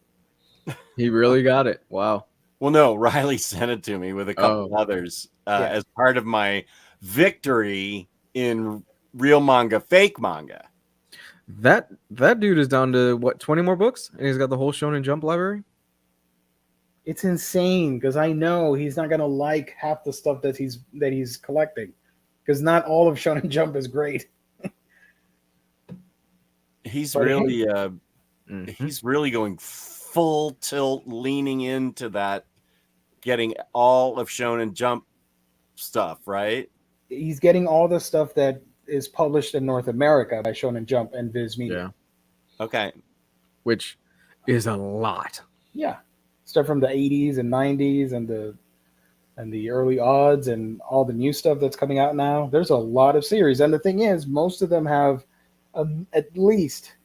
He really got it. Wow. Well, no, Riley sent it to me with a couple of others as part of my victory in real manga, fake manga. That dude is down to what, 20 more books, and he's got the whole Shonen Jump library. It's insane because I know he's not gonna like half the stuff that he's collecting, because not all of Shonen Jump is great. He's really he's really going full tilt, leaning into that, getting all of Shonen Jump stuff, right? He's getting all the stuff that is published in North America by Shonen Jump and Viz Media. Yeah. Okay. Which is a lot. Yeah. Stuff from the 80s and 90s and the early odds and all the new stuff that's coming out now. There's a lot of series. And the thing is, most of them have at least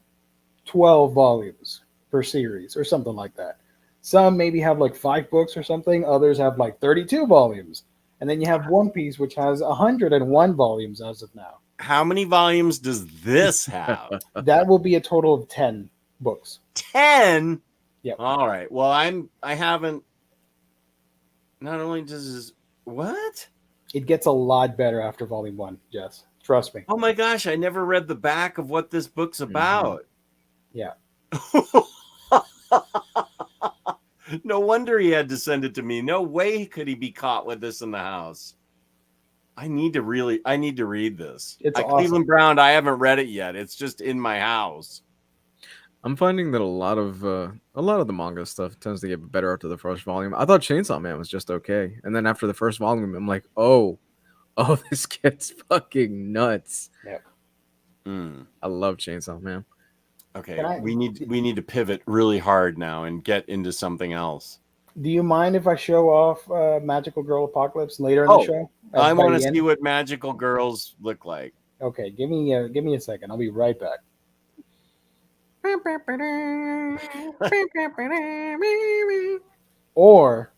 12 volumes per series or something like that. Some maybe have like 5 books or something. Others have like 32 volumes. And then you have One Piece, which has 101 volumes as of now. How many volumes does this have? That will be a total of 10 books. 10? Yep. All right. Well, I haven't. Not only does this, what? It gets a lot better after volume 1, Jess. Trust me. Oh my gosh, I never read the back of what this book's about. Yeah. No wonder he had to send it to me. No way could he be caught with this in the house. I need to read this. It's awesome. Cleveland Brown, I haven't read it yet. It's just in my house. I'm finding that a lot of the manga stuff tends to get better after the first volume. I thought Chainsaw Man was just okay, and then after the first volume, I'm like, oh, this gets fucking nuts. Yeah. I love Chainsaw Man. Okay, we need to pivot really hard now and get into something else. Do you mind if I show off Magical Girl Apocalypse later in the show? I want to see what magical girls look like. Okay, give me a second. I'll be right back. Or,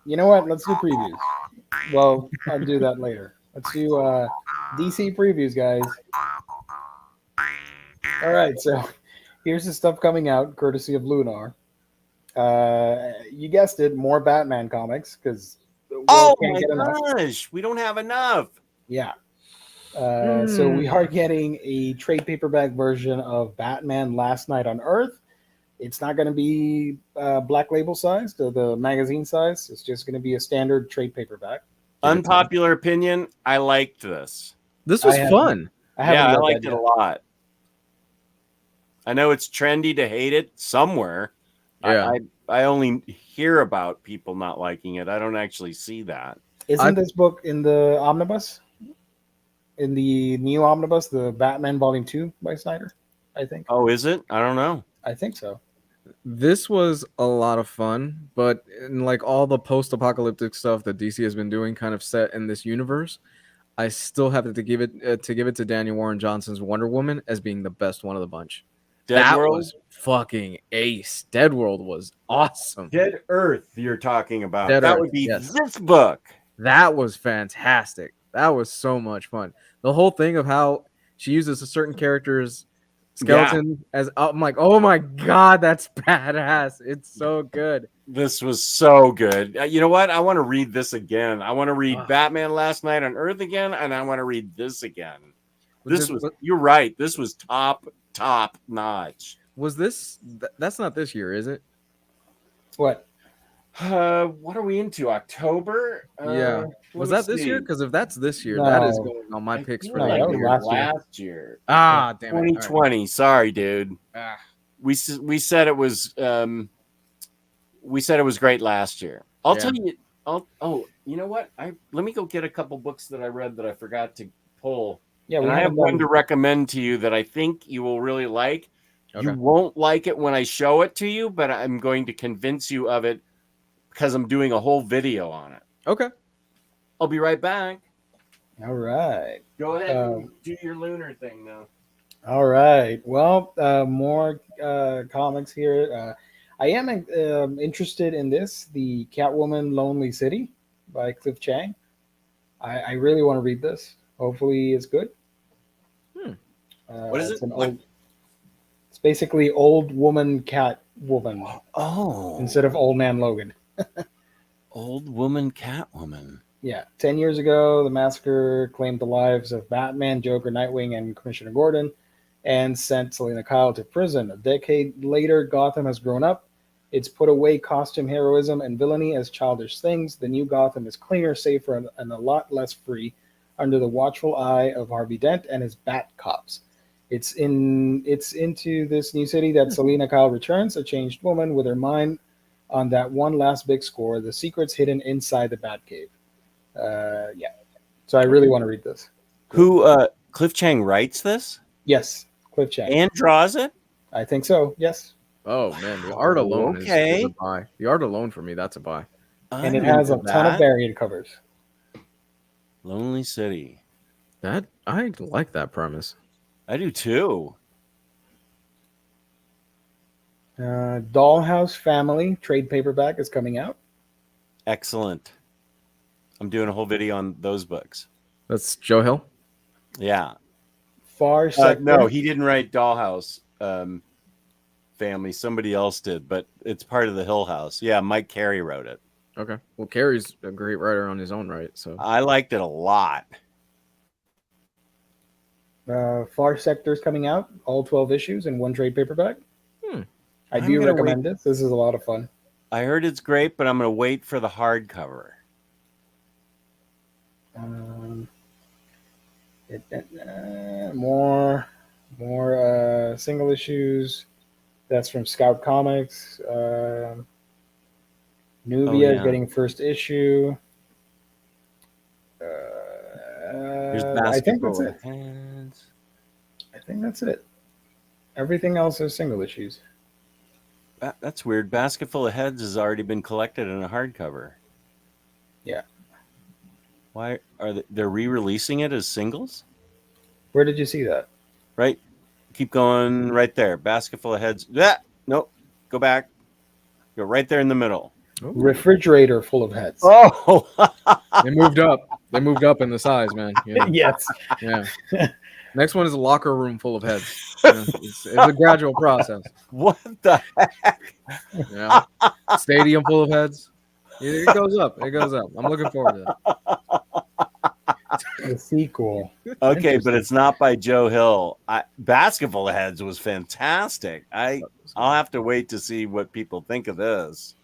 you know what? Let's do previews. Well, I'll do that later. Let's do DC previews, guys. All right, so here's the stuff coming out, courtesy of Lunar. You guessed it, more Batman comics, because my gosh, we don't have enough. Yeah. So we are getting a trade paperback version of Batman Last Night on Earth. It's not going to be black label size, the magazine size. It's just going to be a standard trade paperback. Unpopular opinion, I liked this. This was fun. I liked it a lot. I know it's trendy to hate it somewhere. Yeah. I only hear about people not liking it. I don't actually see that. Isn't this book in the Omnibus? In the new Omnibus, the Batman Volume 2 by Snyder, I think. Oh, is it? I don't know. I think so. This was a lot of fun, but in like all the post-apocalyptic stuff that DC has been doing kind of set in this universe, I still have to give it to Daniel Warren Johnson's Wonder Woman as being the best one of the bunch. That was fucking ace. Dead World was awesome. Dead Earth you're talking about. Dead that Earth, would be yes. this book. That was fantastic. That was so much fun. The whole thing of how she uses a certain character's skeleton as I'm like, oh my god, that's badass. It's so good. This was so good. You know what? I want to read this again. I want to read Batman Last Night on Earth again, and I want to read this again. You're right. This was top top notch. Was this? That's not this year, is it? What? What are we into? October? Yeah. Was that this year? Because if that's this year, that is No. going on my picks for No, the that was year. last year. Ah, damn it! 2020. Sorry, dude. Ah. We said it was great last year. I'll tell you. You know what? Let me go get a couple books that I read that I forgot to pull. Yeah, and I have one to recommend to you that I think you will really like. Okay. You won't like it when I show it to you, but I'm going to convince you of it because I'm doing a whole video on it. Okay. I'll be right back. All right. Go ahead and do your lunar thing now. All right. Well, more comics here. I am interested in this, the Catwoman Lonely City by Cliff Chiang. I really want to read this. Hopefully it's good. What is it? It's basically old woman Catwoman. Oh. Instead of old man Logan. Old woman Catwoman. Yeah. 10 years ago, the massacre claimed the lives of Batman, Joker, Nightwing, and Commissioner Gordon and sent Selina Kyle to prison. A decade later, Gotham has grown up. It's put away costume heroism and villainy as childish things. The new Gotham is cleaner, safer, and a lot less free under the watchful eye of Harvey Dent and his Bat Cops. It's into this new city that Selina Kyle returns, a changed woman with her mind on that one last big score, the secrets hidden inside the Batcave. Yeah. So I really want to read this. Who Cliff Chiang writes this? Yes, Cliff Chiang. And draws it? I think so, yes. Oh man, the art alone is a buy. The art alone for me, that's a buy. And it has a ton of variant covers. Lonely City. I like that premise. I do too. Dollhouse Family trade paperback is coming out. Excellent. I'm doing a whole video on those books. That's Joe Hill? Yeah. Far Sector. No, he didn't write Dollhouse Family. Somebody else did, but it's part of the Hill House. Yeah, Mike Carey wrote it. Okay. Well, Carey's a great writer on his own right, so I liked it a lot. Far Sector is coming out, all 12 issues in one trade paperback. I do recommend this. This is a lot of fun. I heard it's great, but I'm going to wait for the hardcover. More single issues. That's from Scout Comics. Nubia is getting first issue. I think that's it. I think that's it. Everything else is single issues. That's weird. Basketful of Heads has already been collected in a hardcover. Yeah. Why are they're re-releasing it as singles? Where did you see that? Right. Keep going right there. Basketful of Heads. Nope. Go back. Go right there in the middle. Ooh. Refrigerator full of heads. Oh, they moved up. They moved up in the size, man. Yeah. Yes. Yeah. Next one is a locker room full of heads. Yeah. It's a gradual process. What the heck? Yeah. Stadium full of heads. It goes up. It goes up. I'm looking forward to it. The sequel. Okay, but it's not by Joe Hill. Basketful of Heads was fantastic. I'll have to wait to see what people think of this.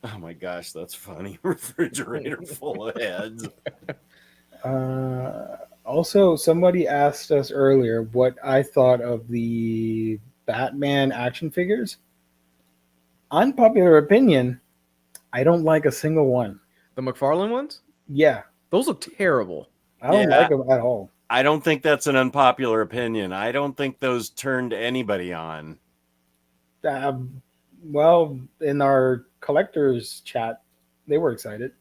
Oh my gosh, that's funny. Refrigerator full of heads. Also, somebody asked us earlier what I thought of the Batman action figures. Unpopular opinion, I don't like a single one. The McFarlane ones? Yeah. Those look terrible. I don't like them at all. I don't think that's an unpopular opinion. I don't think those turned anybody on. Well, in our collectors chat, they were excited.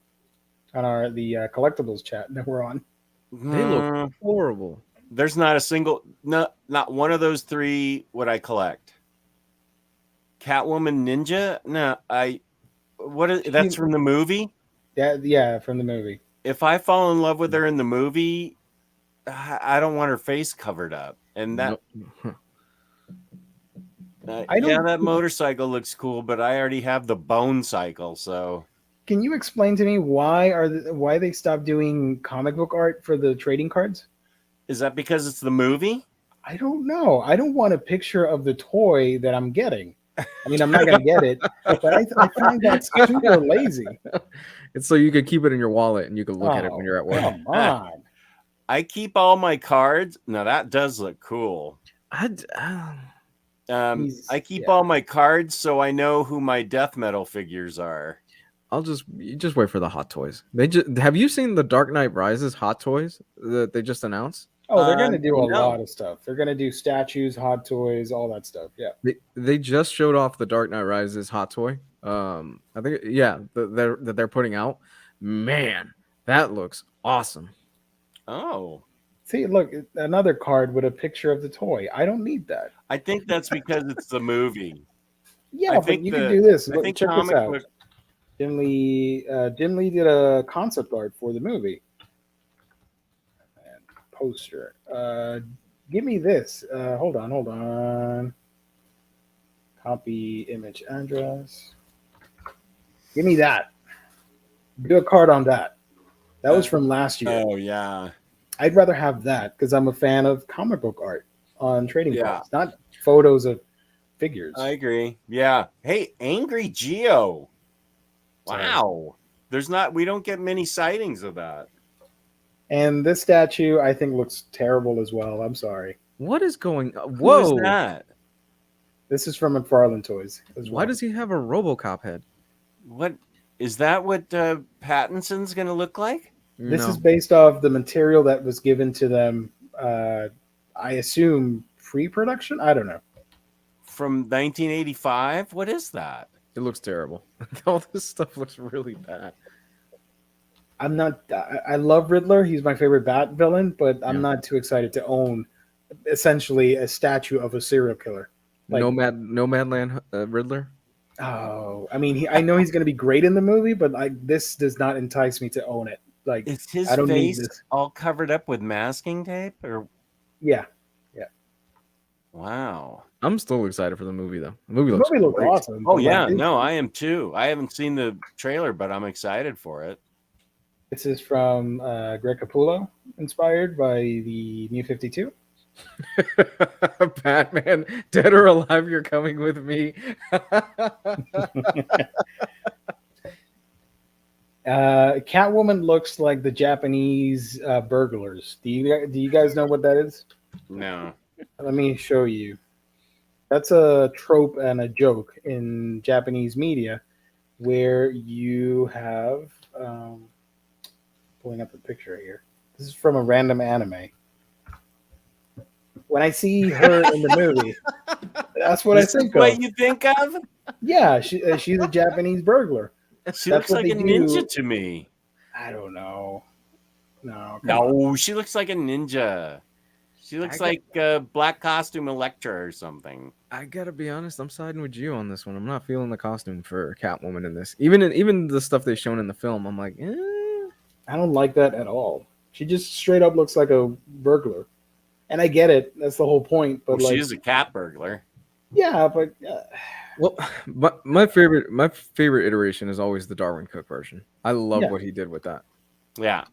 On the collectibles chat that we're on. They look horrible. There's not a single, not one of those three would I collect. Catwoman Ninja? No, that's from the movie? Yeah, from the movie. If I fall in love with her in the movie, I don't want her face covered up. And that that motorcycle looks cool, but I already have the bone cycle, so. Can you explain to me why they stopped doing comic book art for the trading cards? Is that because it's the movie? I don't know. I don't want a picture of the toy that I'm getting. I mean, I'm not going to get it, but I find that super lazy. It's so you could keep it in your wallet and you can look at it when you're at work. Come on. I keep all my cards. Now that does look cool. I keep all my cards so I know who my death metal figures are. You just wait for the hot toys. Have you seen the Dark Knight Rises hot toys that they just announced? Oh, they're going to do a lot of stuff. They're going to do statues, hot toys, all that stuff. Yeah. They just showed off the Dark Knight Rises hot toy. I think that they're putting out. Man, that looks awesome. Oh. See, look, another card with a picture of the toy. I don't need that. I think that's because it's the movie. Yeah, but you can do this. Look, check this out. Dimly did a concept art for the movie. And poster. Give me this. Hold on. Copy image address. Give me that. Do a card on that. That was from last year. Oh, yeah. I'd rather have that because I'm a fan of comic book art on trading cards, not photos of figures. I agree. Yeah. Hey, Angry Geo. Wow. We don't get many sightings of that. And this statue, I think, looks terrible as well. I'm sorry. What is going on? Whoa. Who is that? This is from McFarlane Toys as well. Why does he have a RoboCop head? What is that? What Pattinson's going to look like? This is based off the material that was given to them. I assume pre-production. I don't know. From 1985. What is that? It looks terrible. All this stuff looks really bad. I'm not. I love Riddler. He's my favorite Bat villain, but I'm not too excited to own essentially a statue of a serial killer. Like, Nomadland Riddler. Oh, I mean, I know he's going to be great in the movie, but this does not entice me to own it. Like, is his face all covered up with masking tape, or? Yeah. Wow. I'm still excited for the movie, though. The movie looks awesome. Oh yeah, no, I am too. I haven't seen the trailer, but I'm excited for it. This is from Greg Capullo, inspired by the New 52. Batman, dead or alive, you're coming with me. Catwoman looks like the Japanese burglars. Do you guys know what that is? No. Let me show you. That's a trope and a joke in Japanese media where you have pulling up a picture here. This is from a random anime. When I see her in the movie, that's what I think of. What you think of? Yeah, she's a Japanese burglar. She looks like a ninja to me. I don't know. No, she looks like a ninja. She looks like a black costume Elektra or something. I gotta be honest, I'm siding with you on this one. I'm not feeling the costume for Catwoman in this. Even the stuff they've shown in the film, I'm like, I don't like that at all. She just straight up looks like a burglar. And I get it. That's the whole point. But she is a cat burglar. Yeah, but well, my favorite iteration is always the Darwin Cook version. I love what he did with that. Yeah.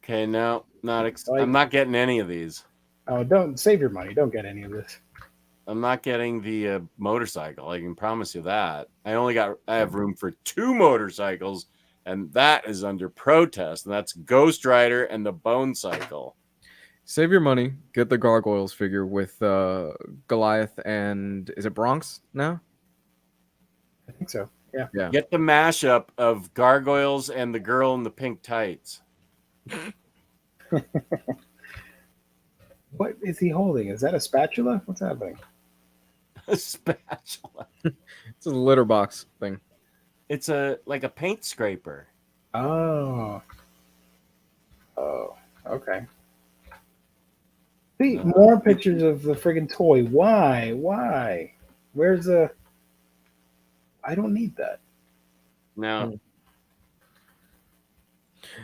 Okay, no, I'm not getting any of these. Oh, don't save your money. Don't get any of this. I'm not getting the motorcycle. I can promise you that. I have room for 2 motorcycles, and that is under protest. And that's Ghost Rider and the Bone Cycle. Save your money. Get the Gargoyles figure with Goliath and is it Bronx now? I think so. Yeah. Get the mashup of Gargoyles and the girl in the pink tights. What is he holding? Is that a spatula? What's happening? A spatula. It's a litter box thing. It's like a paint scraper. Oh, okay. See, more pictures of the friggin' toy. Why? Where's the? I don't need that. No.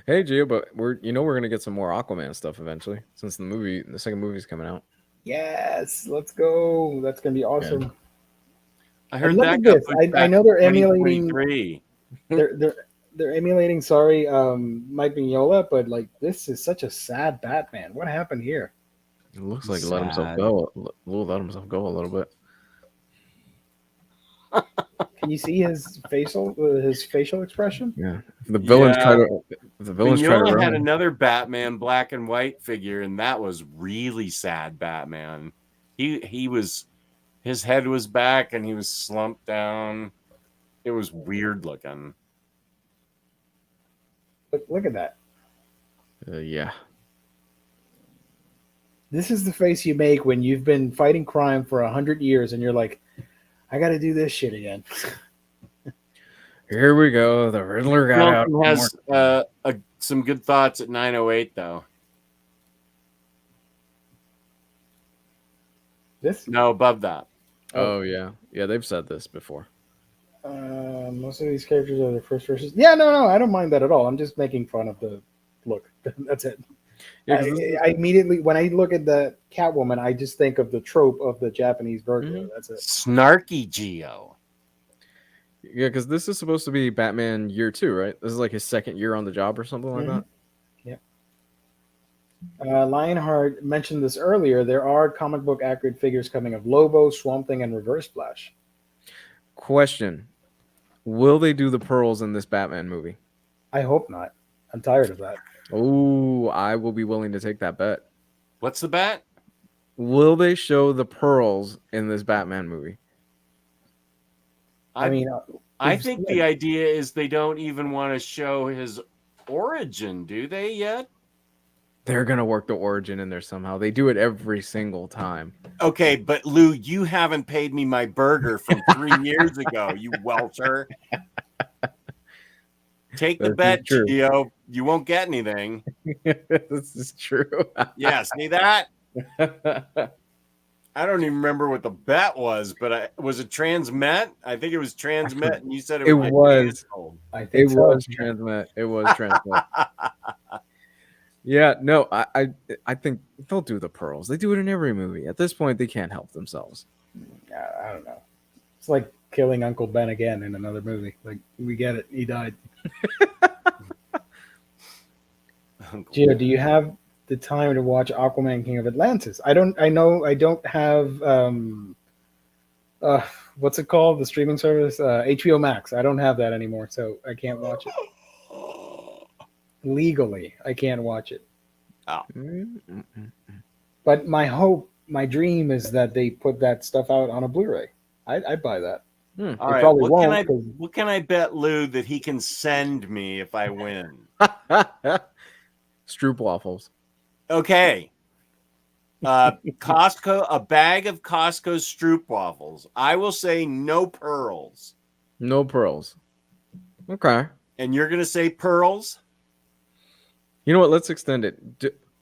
Hey, Gio, but we're gonna get some more Aquaman stuff eventually, since the second movie's coming out. Yes, let's go. That's gonna be awesome. Yeah. I heard look that. At this. I know they're emulating. They're emulating. Sorry, Mike Mignola, but like this is such a sad Batman. What happened here? It looks like he let himself go. Let himself go a little bit. Can you see his facial expression? Yeah. If the villains try to had another Batman black and white figure, and that was really sad Batman. His head was back and he was slumped down. It was weird looking. Look at that. Yeah. This is the face you make when you've been fighting crime for 100 years and you're like, I got to do this shit again. Here we go. The Riddler got out. Has some good thoughts at 908 though. This? No, above that. Oh yeah, they've said this before. Most of these characters are their first verses. Yeah, no, I don't mind that at all. I'm just making fun of the look. That's it. Yeah, I immediately, when I look at the Catwoman, I just think of the trope of the Japanese burglar. That's it. Snarky Geo. Yeah, because this is supposed to be Batman year 2, right? This is like his second year on the job or something like that. Yeah. Lionheart mentioned this earlier. There are comic book accurate figures coming of Lobo, Swamp Thing, and Reverse Flash. Question: will they do the pearls in this Batman movie? I hope not. I'm tired of that. Oh, I will be willing to take that bet. What's the bet? Will they show the pearls in this Batman movie? I mean, I think the idea is they don't even want to show his origin, do they yet? They're going to work the origin in there somehow. They do it every single time. Okay, but Lou, you haven't paid me my burger from 3 years ago, you welcher. Take the bet, Gio. You won't get anything. This is true. Yeah, see that? I don't even remember what the bet was, but was it Transmet? I think it was Transmet, and you said it was. I think it was Transmet. It was Transmet. Yeah, no, I think they'll do the pearls. They do it in every movie. At this point, they can't help themselves. I don't know. It's like killing Uncle Ben again in another movie. Like, we get it. He died. Gio, do you have the time to watch Aquaman King of Atlantis? I don't have what's it called? The streaming service? HBO Max. I don't have that anymore, so I can't watch it. Legally, I can't watch it. Oh. But my dream is that they put that stuff out on a Blu-ray. I'd buy that. All right. What can I bet Lou that he can send me if I win? Stroop waffles. Okay. Costco, a bag of Costco Stroop waffles. I will say no pearls. No pearls. Okay. And you're going to say pearls? You know what? Let's extend it.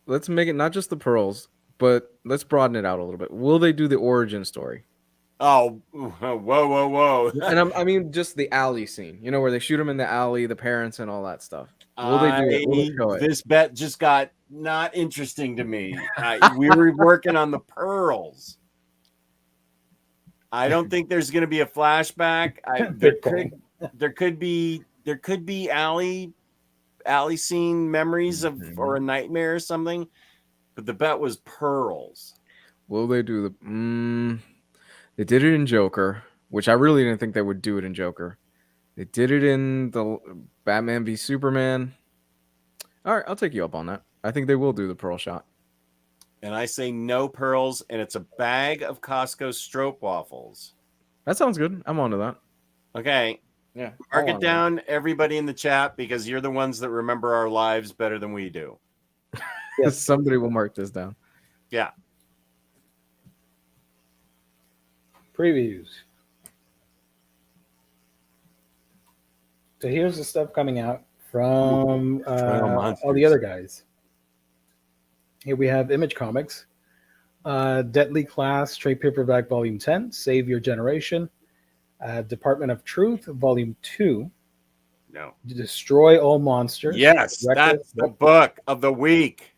Let's make it not just the pearls, but let's broaden it out a little bit. Will they do the origin story? Oh, whoa. And I mean just the alley scene, you know, where they shoot him in the alley, the parents and all that stuff. Will they do it? Will they show it? This bet just got not interesting to me. We were working on the pearls. I don't think there's going to be a flashback. There could be alley scene memories of or a nightmare or something, but the bet was pearls. Will they do the? They did it in Joker, which I really didn't think they would do it in Joker. They did it in the Batman v Superman. All right, I'll take you up on that. I think they will do the pearl shot. And I say no pearls, and it's a bag of Costco Stroop waffles. That sounds good. I'm onto that. Okay. Yeah. Mark it down, everybody in the chat, because you're the ones that remember our lives better than we do. Yes. Somebody will mark this down. Yeah. Previews. So here's the stuff coming out from all the other guys. Here we have Image Comics, Deadly Class, Trade Paperback Volume 10, Save Your Generation, Department of Truth, Volume 2. No. Destroy All Monsters. Yes, that's the book of the week.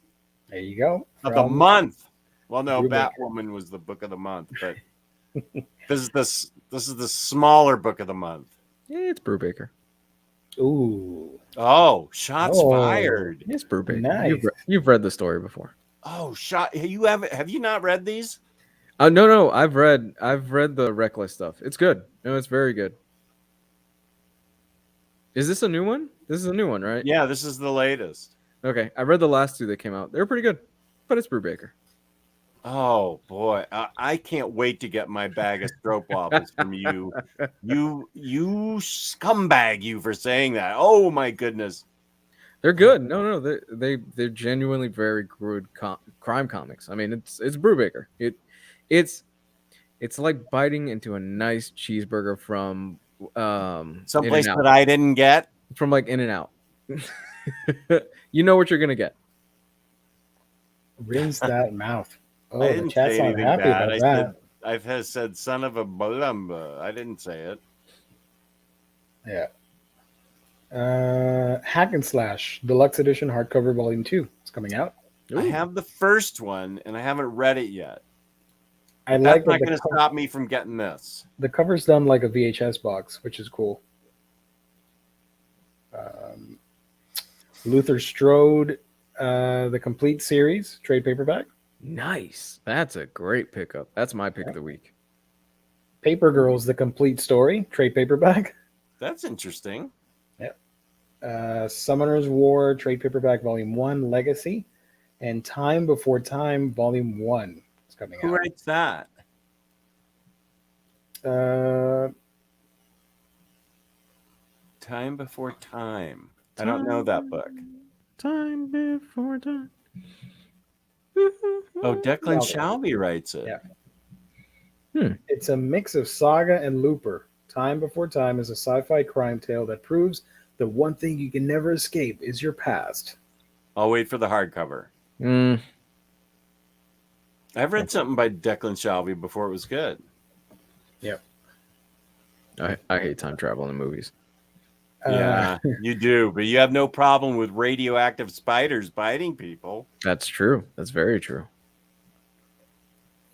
There you go. Of the month. Well, no, Brubaker. Batwoman was the book of the month, but this is the smaller book of the month. Yeah, it's Brubaker. Ooh. Oh, shots fired. It's Brubaker. Nice. You've read the story before. Oh, shot! Have you not read these? No. I've read the Reckless stuff. It's good. No, it's very good. Is this a new one? This is a new one, right? Yeah, this is the latest. Okay, I read the last two that came out. They're pretty good, but it's Brubaker. Oh boy, I can't wait to get my bag of stroop wobbles from you. You scumbag! You for saying that. Oh my goodness. They're good. No, they're genuinely very good crime comics. I mean, it's Brubaker. It's like biting into a nice cheeseburger from Someplace In-N-Out. that I didn't get. From like In-N-Out. You know what you're gonna get. Rinse that mouth. Oh, I the didn't chat's say not anything happy bad. about that. I've said son of a blumba. I didn't say it. Yeah. Hack and Slash Deluxe Edition Hardcover Volume 2. It's coming out. I have the first one and I haven't read it yet. That's not going to stop me from getting this. The cover's done like a VHS box, which is cool. Luther Strode, the complete series, trade paperback. Nice. That's a great pickup. That's my pick of the week. Paper Girls, the complete story, trade paperback. That's interesting. Yep. Summoner's War, trade paperback, Volume 1, Legacy. And Time Before Time, Volume 1 is coming out. Who writes that? Time Before Time. I don't know that book. Time Before Time. Oh, Declan Shalvey writes it. Yeah. It's a mix of saga and looper. Time Before Time is a sci-fi crime tale that proves the one thing you can never escape is your past. I'll wait for the hardcover. I've read something by Declan Shalvey before it was good. Yep. I hate time travel in movies. Yeah, you do, but you have no problem with radioactive spiders biting people. That's true. That's very true.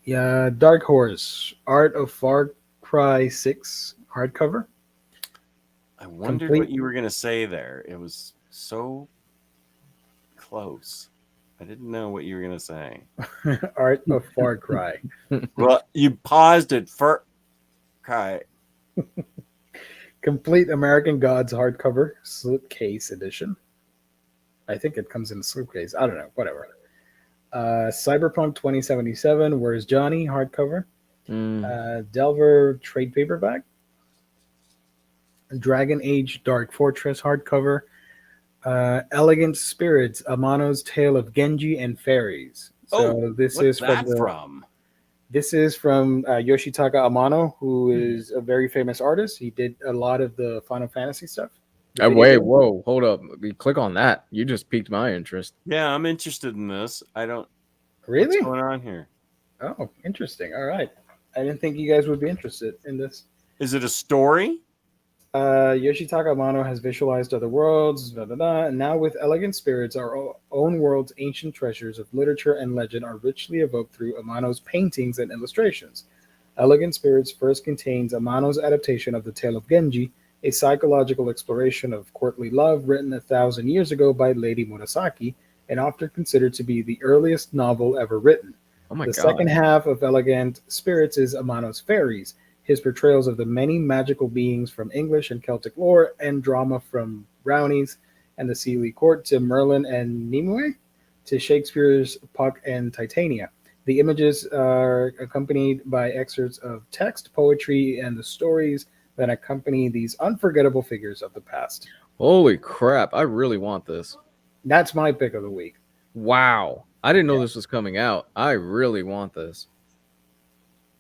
Yeah, Dark Horse, Art of Far Cry 6 hardcover. I wondered what you were going to say there. It was so close. I didn't know what you were going to say. Art of Far Cry. Well, you paused at Far Cry. Complete American Gods hardcover, slipcase edition. I think it comes in a slipcase. I don't know. Whatever. Cyberpunk 2077, Where's Johnny hardcover. Delver trade paperback. Dragon Age Dark Fortress hardcover. Elegant Spirits, Amano's Tale of Genji and Fairies. So this is from Yoshitaka Amano, who is a very famous artist. He did a lot of the Final Fantasy stuff. Whoa, hold up. Click on that. You just piqued my interest. Yeah, I'm interested in this. I don't... Really? What's going on here? Oh, interesting. All right. I didn't think you guys would be interested in this. Is it a story? Yoshitaka Amano has visualized other worlds, and now with Elegant Spirits, our own world's ancient treasures of literature and legend are richly evoked through Amano's paintings and illustrations. Elegant Spirits first contains Amano's adaptation of the Tale of Genji, a psychological exploration of courtly love written 1,000 years ago by Lady Murasaki, and often considered to be the earliest novel ever written. Oh my God. The second half of Elegant Spirits is Amano's Fairies, his portrayals of the many magical beings from English and Celtic lore and drama from Brownies and the Sealy Court to Merlin and Nimue to Shakespeare's Puck and Titania. The images are accompanied by excerpts of text, poetry, and the stories that accompany these unforgettable figures of the past. Holy crap. I really want this. That's my pick of the week. Wow. I didn't know this was coming out. I really want this.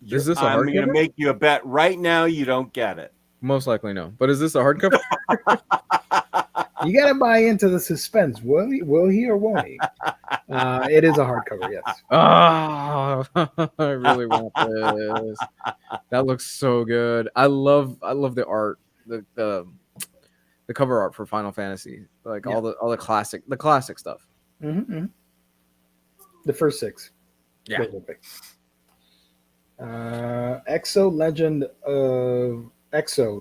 Is this a hardcover? I'm going to make you a bet right now you don't get it. Most likely no. But is this a hardcover? You got to buy into the suspense. Will he or won't he? It is a hardcover, yes. Oh, I really want this. That looks so good. I love the art, the cover art for Final Fantasy, like all the classic stuff. Mm-hmm. The first 6. Yeah. Exo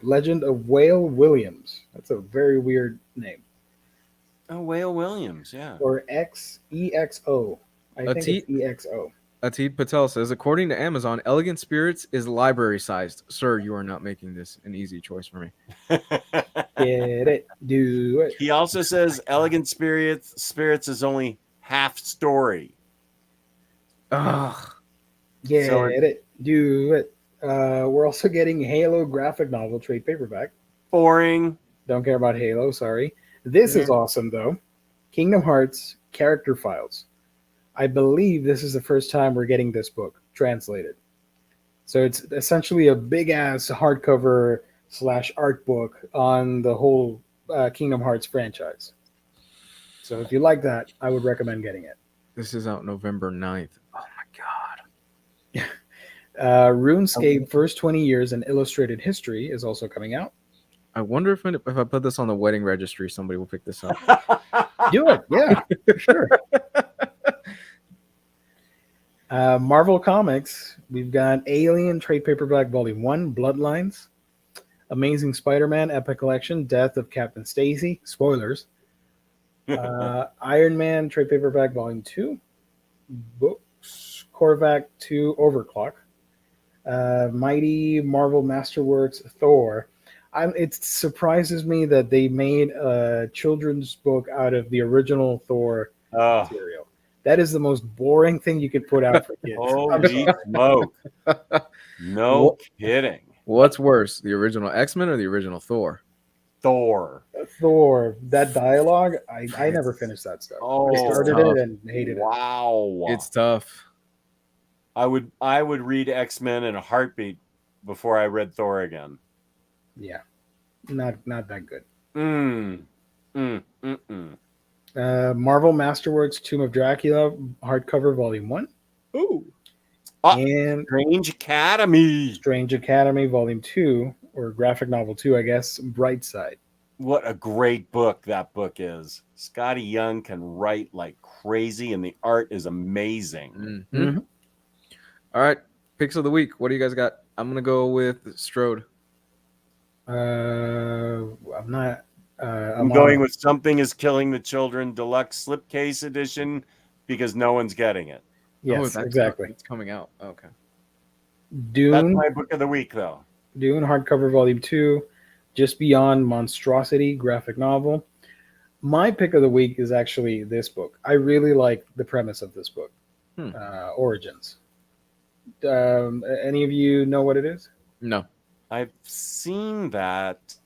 Legend of Whale Williams. That's a very weird name. Oh, Whale Williams, yeah. Or EXO. I think it's EXO. Atid Patel says, according to Amazon, Elegant Spirits is library sized. Sir, you are not making this an easy choice for me. Get it, do it. He also says Elegant Spirits is only half story. Ugh. Get it, do it. We're also getting Halo graphic novel trade paperback. Boring. Don't care about Halo, sorry. This is awesome, though. Kingdom Hearts Character Files. I believe this is the first time we're getting this book translated. So it's essentially a big-ass hardcover / art book on the whole Kingdom Hearts franchise. So if you like that, I would recommend getting it. This is out November 9th. Oh, my God. RuneScape First 20 Years in Illustrated History is also coming out. I wonder if I put this on the wedding registry, somebody will pick this up. Do it. Yeah, for sure. Marvel Comics, we've got Alien Trade Paperback Volume 1, Bloodlines. Amazing Spider-Man Epic Collection, Death of Captain Stacy. Spoilers. Iron Man Trade Paperback Volume 2. Books. Korvac 2 Overclock. Mighty Marvel Masterworks Thor. It surprises me that they made a children's book out of the original Thor material. That is the most boring thing you could put out for kids. Holy smoke. No kidding. What's worse, the original X-Men or the original Thor? Thor. That dialogue, I never finished that stuff. I started it and hated it. Wow. It's tough. I would read X-Men in a heartbeat before I read Thor again. Yeah. Not that good. Marvel Masterworks Tomb of Dracula hardcover volume 1. Ooh. And Strange Academy volume 2, or graphic novel 2, I guess, Brightside. What a great book that book is. Scotty Young can write like crazy and the art is amazing. Mm-hmm. All right, picks of the week. What do you guys got? I'm going to go with Strode. I'm going with Something is Killing the Children Deluxe Slipcase Edition because no one's getting it. Yes, exactly. It's coming out. Okay. Dune. That's my book of the week, though. Dune hardcover volume 2, Just Beyond Monstrosity graphic novel. My pick of the week is actually this book. I really like the premise of this book. Origins. Any of you know what it is? No. I've seen that,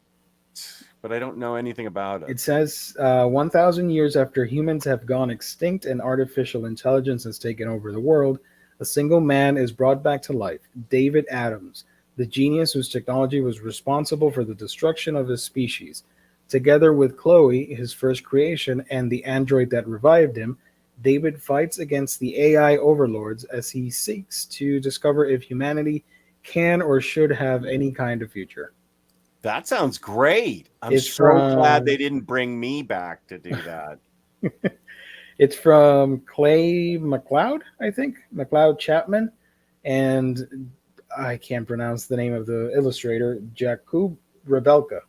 but I don't know anything about it. It says 1,000 years after humans have gone extinct and artificial intelligence has taken over the world, a single man is brought back to life, David Adams, the genius whose technology was responsible for the destruction of his species. Together with Chloe, his first creation, and the android that revived him, David fights against the AI overlords as he seeks to discover if humanity can or should have any kind of future. That sounds great. I'm so glad they didn't bring me back to do that. It's from Clay McLeod, I think. McLeod Chapman. And I can't pronounce the name of the illustrator, Jakub Rebelka.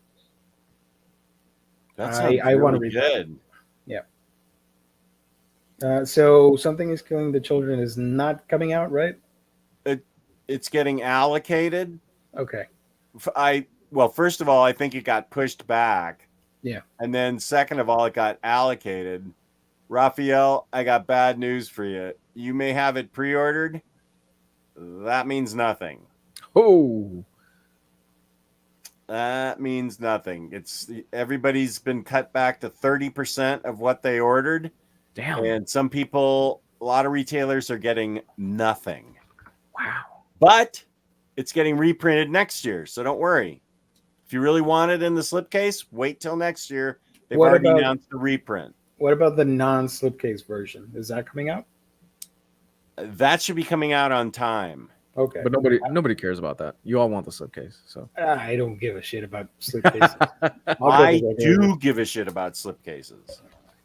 That sounds I want to read good. That. Yeah. So Something is Killing the Children is not coming out, right? It's getting allocated. Okay. Well, first of all, I think it got pushed back. Yeah. And then second of all, it got allocated. Raphael, I got bad news for you. You may have it pre-ordered. That means nothing. Oh. That means nothing. Everybody's been cut back to 30% of what they ordered. Damn. And some people, a lot of retailers are getting nothing. Wow. But it's getting reprinted next year, so don't worry. If you really want it in the slipcase, wait till next year. They've already announced the reprint. What about the non-slipcase version? Is that coming out? That should be coming out on time. Okay. But nobody cares about that. You all want the slipcase. So I don't give a shit about slipcases. I do give a shit about slipcases.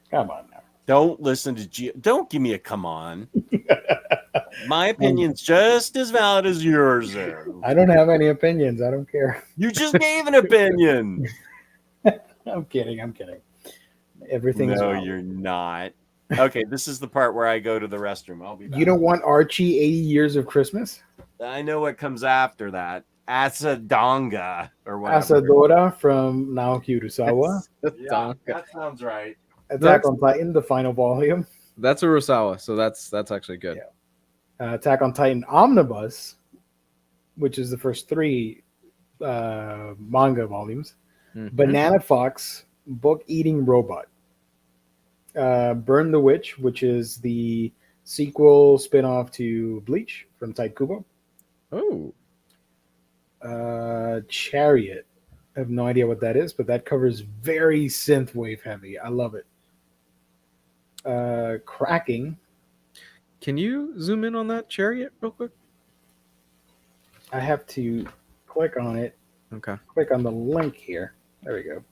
Come on now. Don't listen to Don't give me a come on. My opinion's just as valid as yours. I don't have any opinions. I don't care. You just gave an opinion. I'm kidding. Everything is valid. You're not. Okay, this is the part where I go to the restroom. I'll be back. You don't want Archie 80 Years of Christmas? I know what comes after that. Asadonga or whatever. Asadora from Naoki Urasawa. Yeah, that sounds right. Attack on Titan, the final volume. That's Urasawa, so that's actually good. Yeah. Attack on Titan Omnibus, which is the first 3 manga volumes. Mm-hmm. Banana Fox, Book Eating Robot. Burn the Witch, which is the sequel spin-off to Bleach from Tite Kubo. Oh. Chariot. I have no idea what that is, but that covers very synthwave heavy. I love it. Cracking. Can you zoom in on that Chariot real quick? I have to click on it. Okay. Click on the link here. There we go.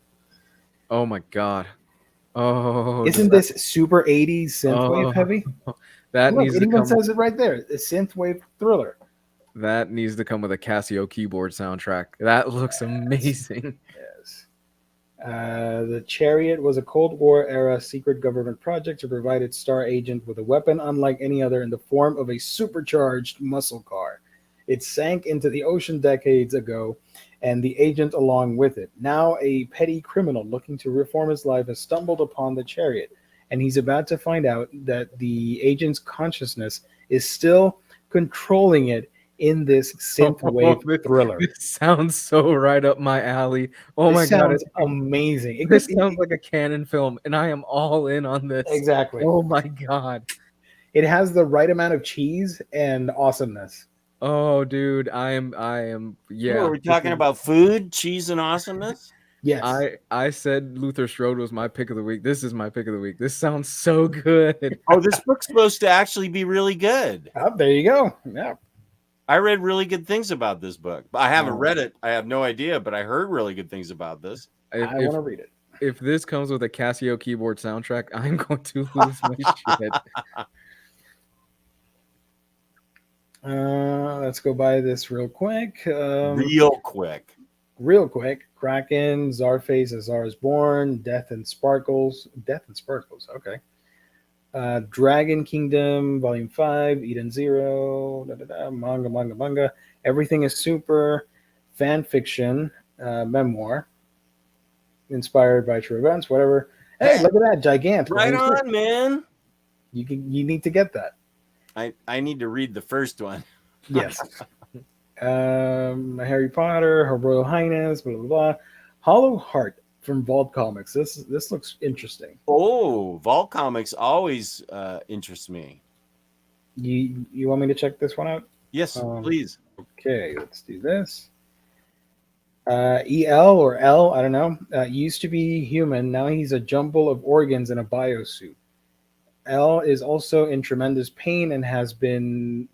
Oh my god. Oh. Isn't this super 80s synthwave heavy? That Look, needs it to even come. says it right there. The synthwave thriller. That needs to come with a Casio keyboard soundtrack. That looks amazing. Yes. The Chariot was a Cold War era secret government project to provide its star agent with a weapon unlike any other in the form of a supercharged muscle car. It sank into the ocean decades ago, and the agent along with it. Now a petty criminal looking to reform his life has stumbled upon the Chariot, and he's about to find out that the agent's consciousness is still controlling it in this synthwave thriller. This sounds so right up my alley. Oh my god, it's amazing. This sounds like a canon film, and I am all in on this. Exactly. Oh my god. It has the right amount of cheese and awesomeness. Oh, dude, I am. Yeah. Are we talking about food, cheese, and awesomeness? Yes. I said Luther Strode was my pick of the week. This is my pick of the week. This sounds so good. Oh, this book's supposed to actually be really good. Oh, there you go. Yeah. I read really good things about this book. I haven't read it. I have no idea, but I heard really good things about this. I want to read it. If this comes with a Casio keyboard soundtrack, I'm going to lose my shit. Let's go by this real quick. Real quick. Kraken, Czarface, Azar is Born, Death and Sparkles. Okay. Dragon Kingdom, Volume 5, Eden Zero, manga. Everything is Super, fan fiction, memoir, inspired by true events, whatever. Hey, look at that, Gigant. Right on, man. You need to get that. I need to read the first one. Yes. Harry Potter, Her Royal Highness, blah blah blah. Hollow Heart from Vault Comics. This looks interesting. Oh, Vault Comics always interests me. You want me to check this one out? Yes, please. Okay, let's do this. EL or L, I don't know. Used to be human. Now he's a jumble of organs in a biosuit. L is also in tremendous pain and has been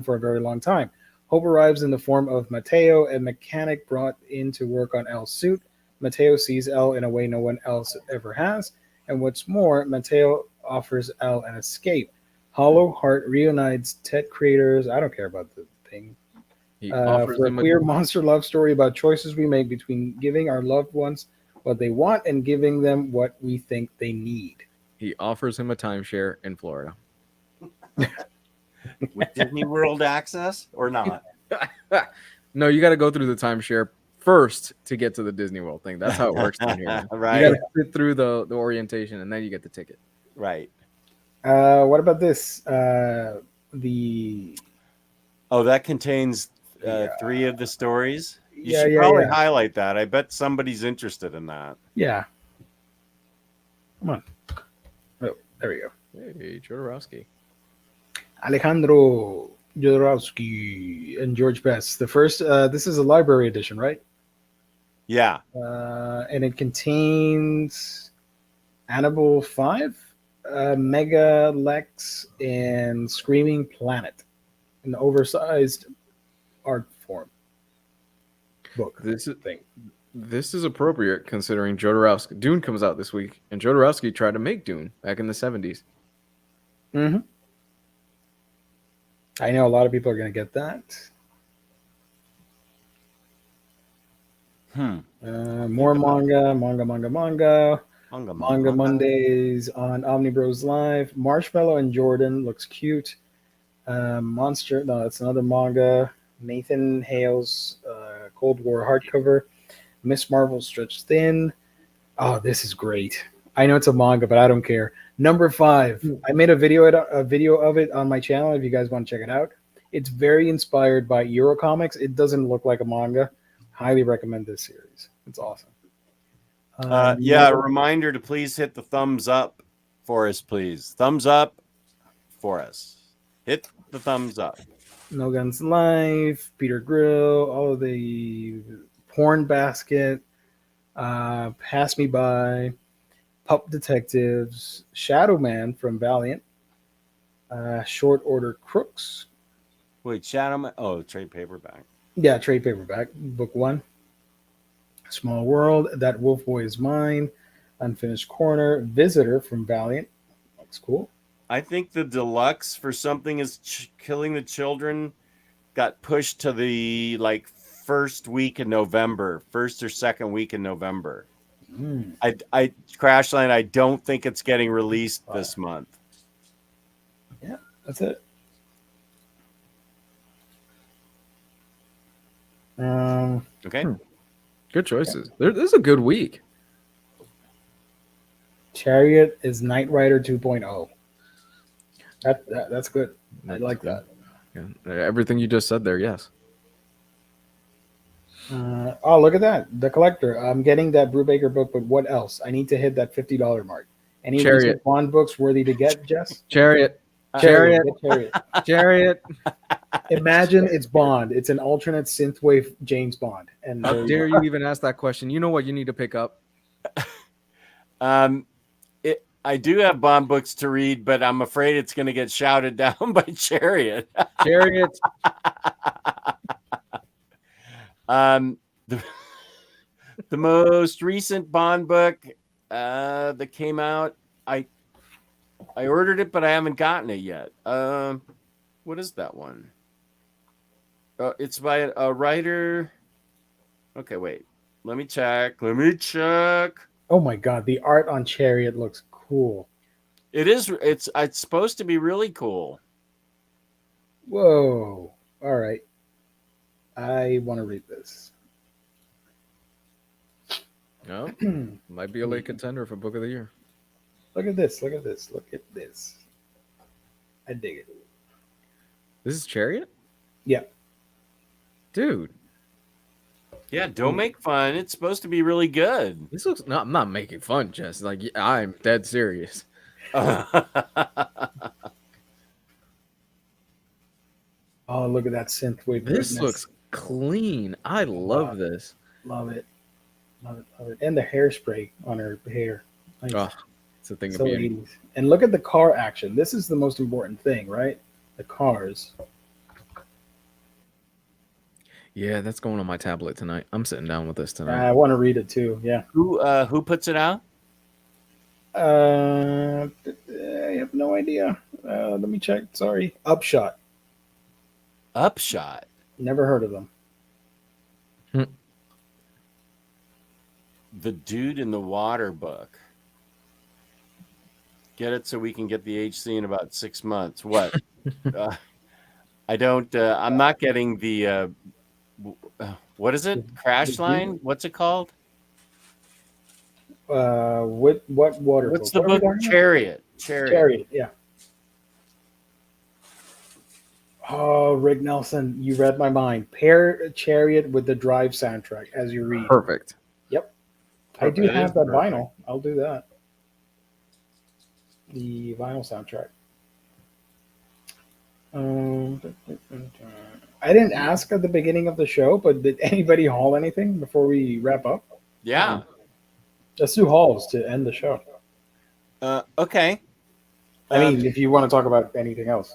for a very long time. Hope arrives in the form of Mateo, a mechanic brought in to work on L's suit. Mateo sees L in a way no one else ever has. And what's more, Mateo offers L an escape. Hollow Heart reunites Tet creators. I don't care about the thing. For a queer monster love story about choices we make between giving our loved ones what they want and giving them what we think they need. He offers him a timeshare in Florida. With Disney World access or not? No, you got to go through the timeshare first to get to the Disney World thing. That's how it works down here. Right. You got to sit through the orientation, and then you get the ticket. Right. What about this? That contains 3 of the stories. You should probably highlight that. I bet somebody's interested in that. Yeah. Come on. Oh, there we go. Hey, Jodorowsky. Alejandro Jodorowsky and George Best. The first, this is a library edition, right? Yeah. And it contains Annabelle 5, Mega Lex, and Screaming Planet. An oversized art form book. This is appropriate considering Jodorowsky. Dune comes out this week, and Jodorowsky tried to make Dune back in the 70s. Mm-hmm. I know a lot of people are going to get that. More manga. Manga Mondays on Omnibros Live. Marshmallow and Jordan looks cute. Monster, no, that's another manga. Nathan Hale's Cold War hardcover. Miss Marvel Stretched Thin. Oh, this is great. I know it's a manga, but I don't care. Number 5. I made a video of it on my channel if you guys want to check it out. It's very inspired by Eurocomics. It doesn't look like a manga. Highly recommend this series. It's awesome. Yeah, a reminder to please hit the thumbs up for us, please. Thumbs up for us. Hit the thumbs up. No Guns Life, Peter Grill, all of the Porn Basket, Pass Me By, Pup Detectives, Shadow Man from Valiant, Short Order Crooks. Wait, Shadow Man? Oh, trade paperback. Yeah, trade paperback, book 1. Small World, That Wolf Boy Is Mine, Unfinished Corner, Visitor from Valiant. Looks cool. I think the deluxe for Something is Killing the Children got pushed to the first week in November, first or second week in November. I Crashline, I don't think it's getting released this month. Yeah, that's it. Okay. Good choices. This is a good week. Chariot is Knight Rider 2.0. That's good. I like that. Yeah. Everything you just said there, yes. Oh, look at that. The Collector. I'm getting that Brubaker book, but what else? I need to hit that $50 mark. Any recent Bond books worthy to get, Jess? Chariot. Chariot. Imagine it's Bond. It's an alternate synthwave James Bond. And how dare you even ask that question? You know what you need to pick up? I do have Bond books to read, but I'm afraid it's going to get shouted down by Chariot. Chariot. The most recent Bond book that came out, I ordered it, but I haven't gotten it yet. What is that one? It's by a writer. Okay, wait. Let me check. Oh my God, the art on Chariot looks cool. It is. It's supposed to be really cool. Whoa. All right. I want to read this. No, might be a late contender for Book of the Year. Look at this. I dig it. This is Chariot? Yeah. Dude. Yeah, don't make fun. It's supposed to be really good. This looks I'm not making fun, Jess. I'm dead serious. Oh, look at that synthwave. This looks clean. I love this. Love it. And the hairspray on her hair. Nice. Oh, it's a thing So of beauty. 80s. And look at the car action. This is the most important thing, right? The cars. Yeah, that's going on my tablet tonight. I'm sitting down with this tonight. I want to read it too. Yeah. Who puts it out? I have no idea. Let me check. Sorry. Upshot. Never heard of them. The Dude in the Water book. Get it so we can get the HC in about 6 months. What? I don't. I'm not getting the. What is it? Crashline? What's it called? What water? What's the book? Chariot. Yeah. Oh, Rick Nelson, you read my mind. Pair Chariot with the Drive soundtrack as you read. Perfect. Yep. I do have that vinyl. I'll do that. The vinyl soundtrack. I didn't ask at the beginning of the show, but did anybody haul anything before we wrap up? Yeah. Let's do hauls to end the show. Okay. I mean, if you want to talk about anything else.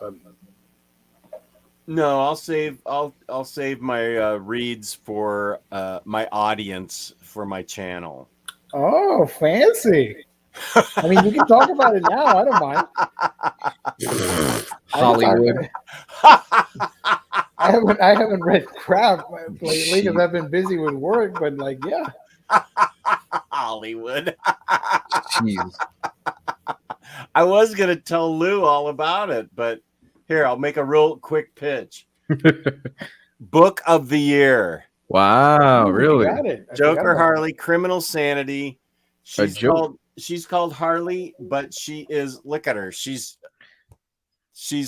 No, I'll save my reads for my audience for my channel. Oh, fancy. I mean, you can talk about it now. I don't mind. Hollywood. I haven't read crap lately because I've been busy with work, but yeah. Hollywood. Jeez. I was going to tell Lou all about it, but here, I'll make a real quick pitch. Book of the year. Wow, Ooh, really? got it. I forgot Joker about Harley, Criminal Sanity. She's joke. called Harley, but she is, look at her. She's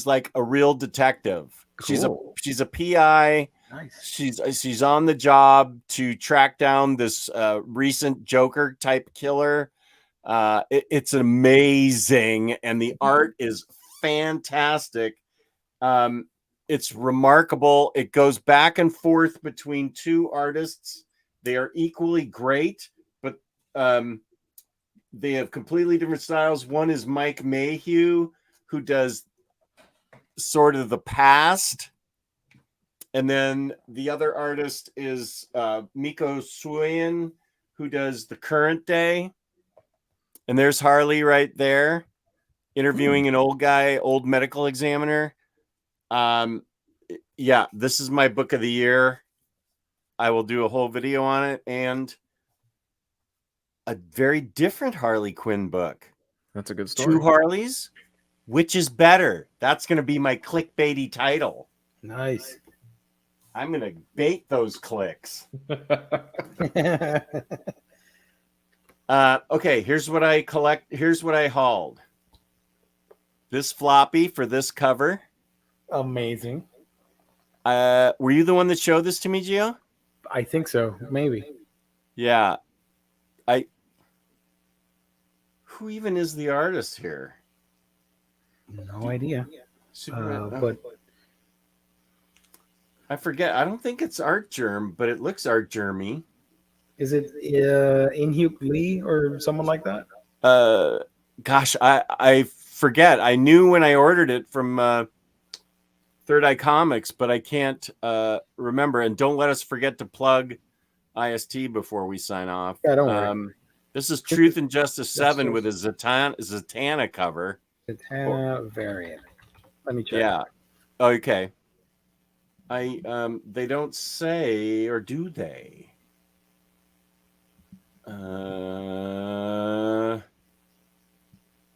like a real detective. Cool. She's a PI. Nice. She's on the job to track down this recent Joker type killer. It's amazing, and the art is fantastic. It's remarkable. It goes back and forth between two artists. They are equally great, but they have completely different styles. One is Mike Mayhew, who does sort of the past. And then the other artist is Miko Suyen, who does the current day. And there's Harley right there, interviewing an old medical examiner. Yeah, this is my book of the year. I will do a whole video on it, and a very different Harley Quinn book. That's a good story. 2 Harleys. Which is better? That's going to be my clickbaity title. Nice. I'm going to bait those clicks. Okay, here's what I collect. Here's what I hauled. This floppy for this cover. Amazing. Were you the one that showed this to me, Gio? I think so. Maybe. Yeah. Who even is the artist here? No idea. But I forget. I don't think it's Art Germ, but it looks Art Germy. is it Inhuk Lee or someone like that? Gosh, I forget. I knew when I ordered it from Third Eye Comics, but I can't remember. And don't let us forget to plug IST before we sign off. Yeah, don't worry. This is Truth and Justice 7 with a Zatanna cover. Zatanna variant. Let me check. Yeah. Okay. They don't say, or do they?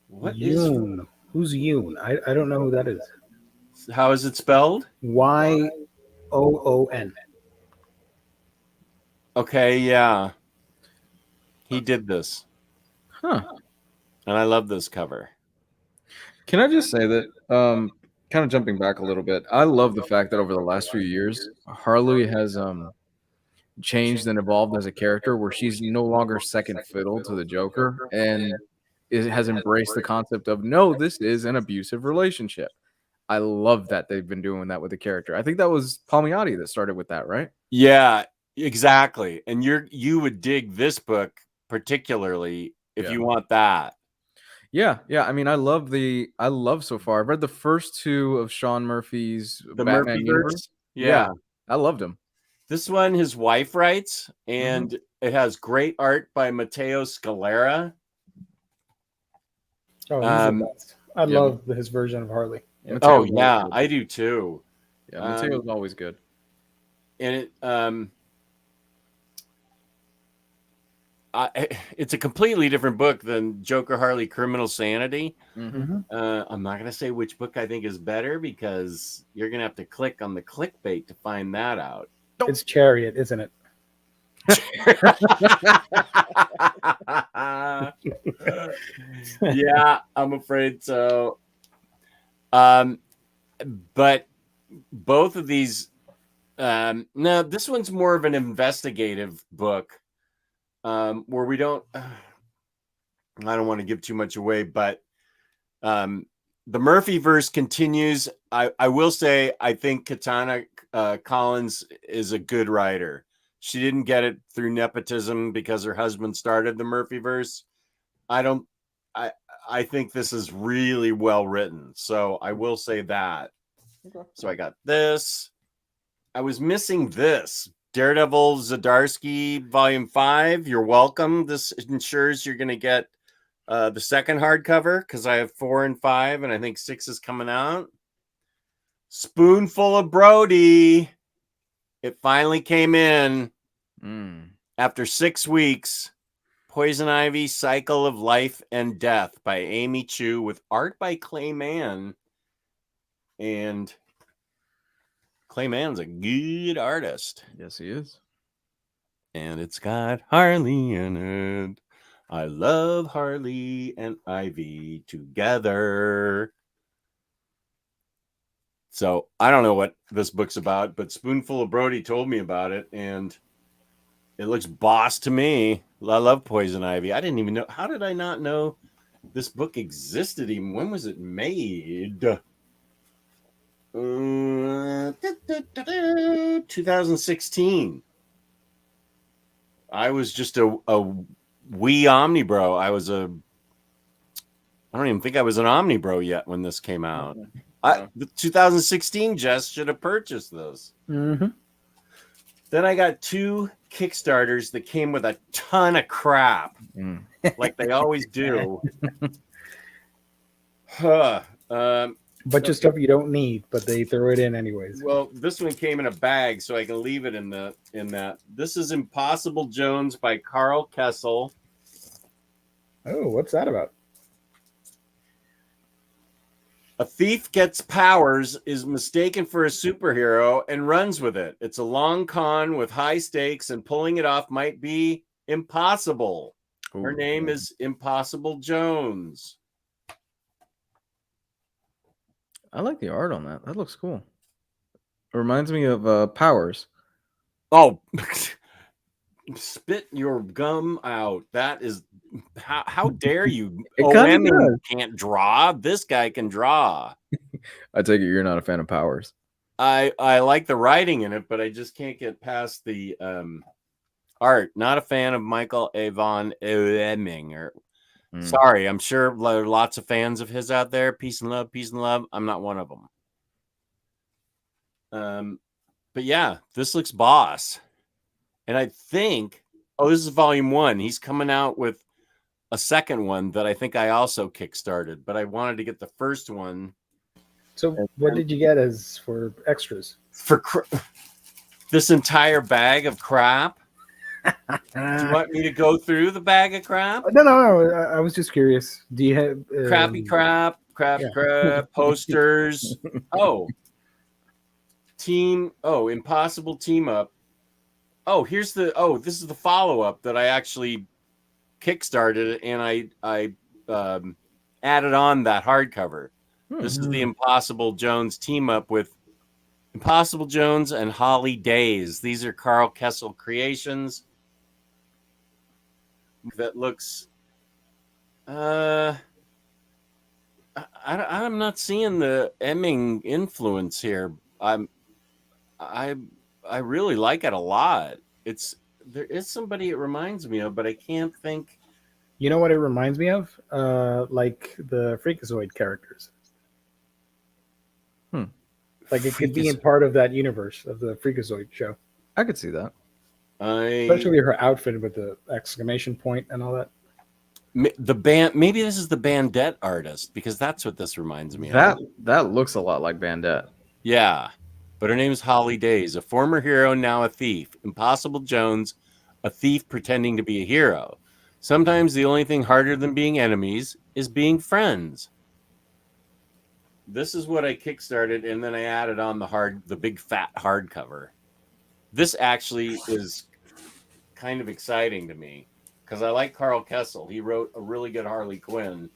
What is Yoon? Who's Yoon? I don't know who that is. How is it spelled? Yoon. Okay, yeah. He did this. Huh. And I love this cover. Can I just say that, kind of jumping back a little bit, I love the fact that over the last few years, Harley has changed and evolved as a character where she's no longer second fiddle to the Joker and has embraced the concept of, no, this is an abusive relationship. I love that they've been doing that with the character. I think that was Palmiotti that started with that, right? Yeah, exactly. And you would dig this book particularly if you want that. Yeah. I mean, I love so far. I've read the first 2 of Sean Murphy's Batman universe. Yeah, I loved him. This one, his wife writes, and it has great art by Matteo Scalera. Oh, he's the best. I love his version of Harley. Matteo's I do too. Yeah, Matteo's always good. And it's a completely different book than Joker Harley Criminal Sanity. Mm-hmm. I'm not going to say which book I think is better because you're going to have to click on the clickbait to find that out. It's Chariot, isn't it? Yeah, I'm afraid so. But both of these, no, this one's more of an investigative book. Where we don't, I don't want to give too much away, but the Murphyverse continues. I will say, I think Katana Collins is a good writer. She didn't get it through nepotism because her husband started the Murphyverse. I think this is really well written. So I will say that. Okay. So I got this. I was missing this. Daredevil Zdarsky Volume 5. You're welcome. This ensures you're going to get the second hardcover because I have 4 and 5, and I think 6 is coming out. Spoonful of Brody. It finally came in after 6 weeks. Poison Ivy, Cycle of Life and Death by Amy Chu with art by Clay Mann. And Clay Mann's a good artist. Yes, he is. And it's got Harley in it. I love Harley and Ivy together. So I don't know what this book's about, but Spoonful of Brody told me about it, and it looks boss to me. I love Poison Ivy. I didn't even know. How did I not know this book existed even? When was it made? 2016. I was just a wee Omnibro. I don't even think I was an Omnibro yet when this came out. 2016, Jess should have purchased this. Mm-hmm. Then I got 2 Kickstarters that came with a ton of crap, like they always do. Bunch of stuff you don't need, but they throw it in anyways. Well, this one came in a bag, so I can leave it in that. This is Impossible Jones by Carl Kessel. Oh, what's that about? A thief gets powers, is mistaken for a superhero, and runs with it. It's a long con with high stakes, and pulling it off might be impossible. Her name is Impossible Jones. I like the art on that. That looks cool. It reminds me of Powers. Oh, spit your gum out. That is how dare you? OM can't draw. This guy can draw. I take it you're not a fan of Powers. I like the writing in it, but I just can't get past the art. Not a fan of Michael Avon Oeming. Sorry, I'm sure there are lots of fans of his out there. Peace and love, peace and love. I'm not one of them. But yeah, this looks boss. And I think, this is volume 1. He's coming out with a second one that I think I also kickstarted, but I wanted to get the first one. So what did you get as for extras? For this entire bag of crap? Do you want me to go through the bag of crap? No. I was just curious. Do you have crappy crap, posters? Impossible Team Up. This is the follow-up that I actually kickstarted, and I added on that hardcover. This is the Impossible Jones team up with Impossible Jones and Holly Days. These are Carl Kessel creations. That looks I'm not seeing the Emming influence here. I really like it a lot. There is somebody it reminds me of, but I can't think. You know what it reminds me of? Like the Freakazoid characters. Like it could be in part of that universe of the Freakazoid show. I could see that. Especially her outfit with the exclamation point and all that. The band, maybe this is the Bandette artist, because that's what this reminds me of. That looks a lot like Bandette. Yeah, but her name is Holly Days, a former hero, now a thief. Impossible Jones, a thief pretending to be a hero. Sometimes the only thing harder than being enemies is being friends. This is what I kickstarted, and then I added on the big fat hardcover. This actually is kind of exciting to me because I like Carl Kessel. He wrote a really good Harley Quinn.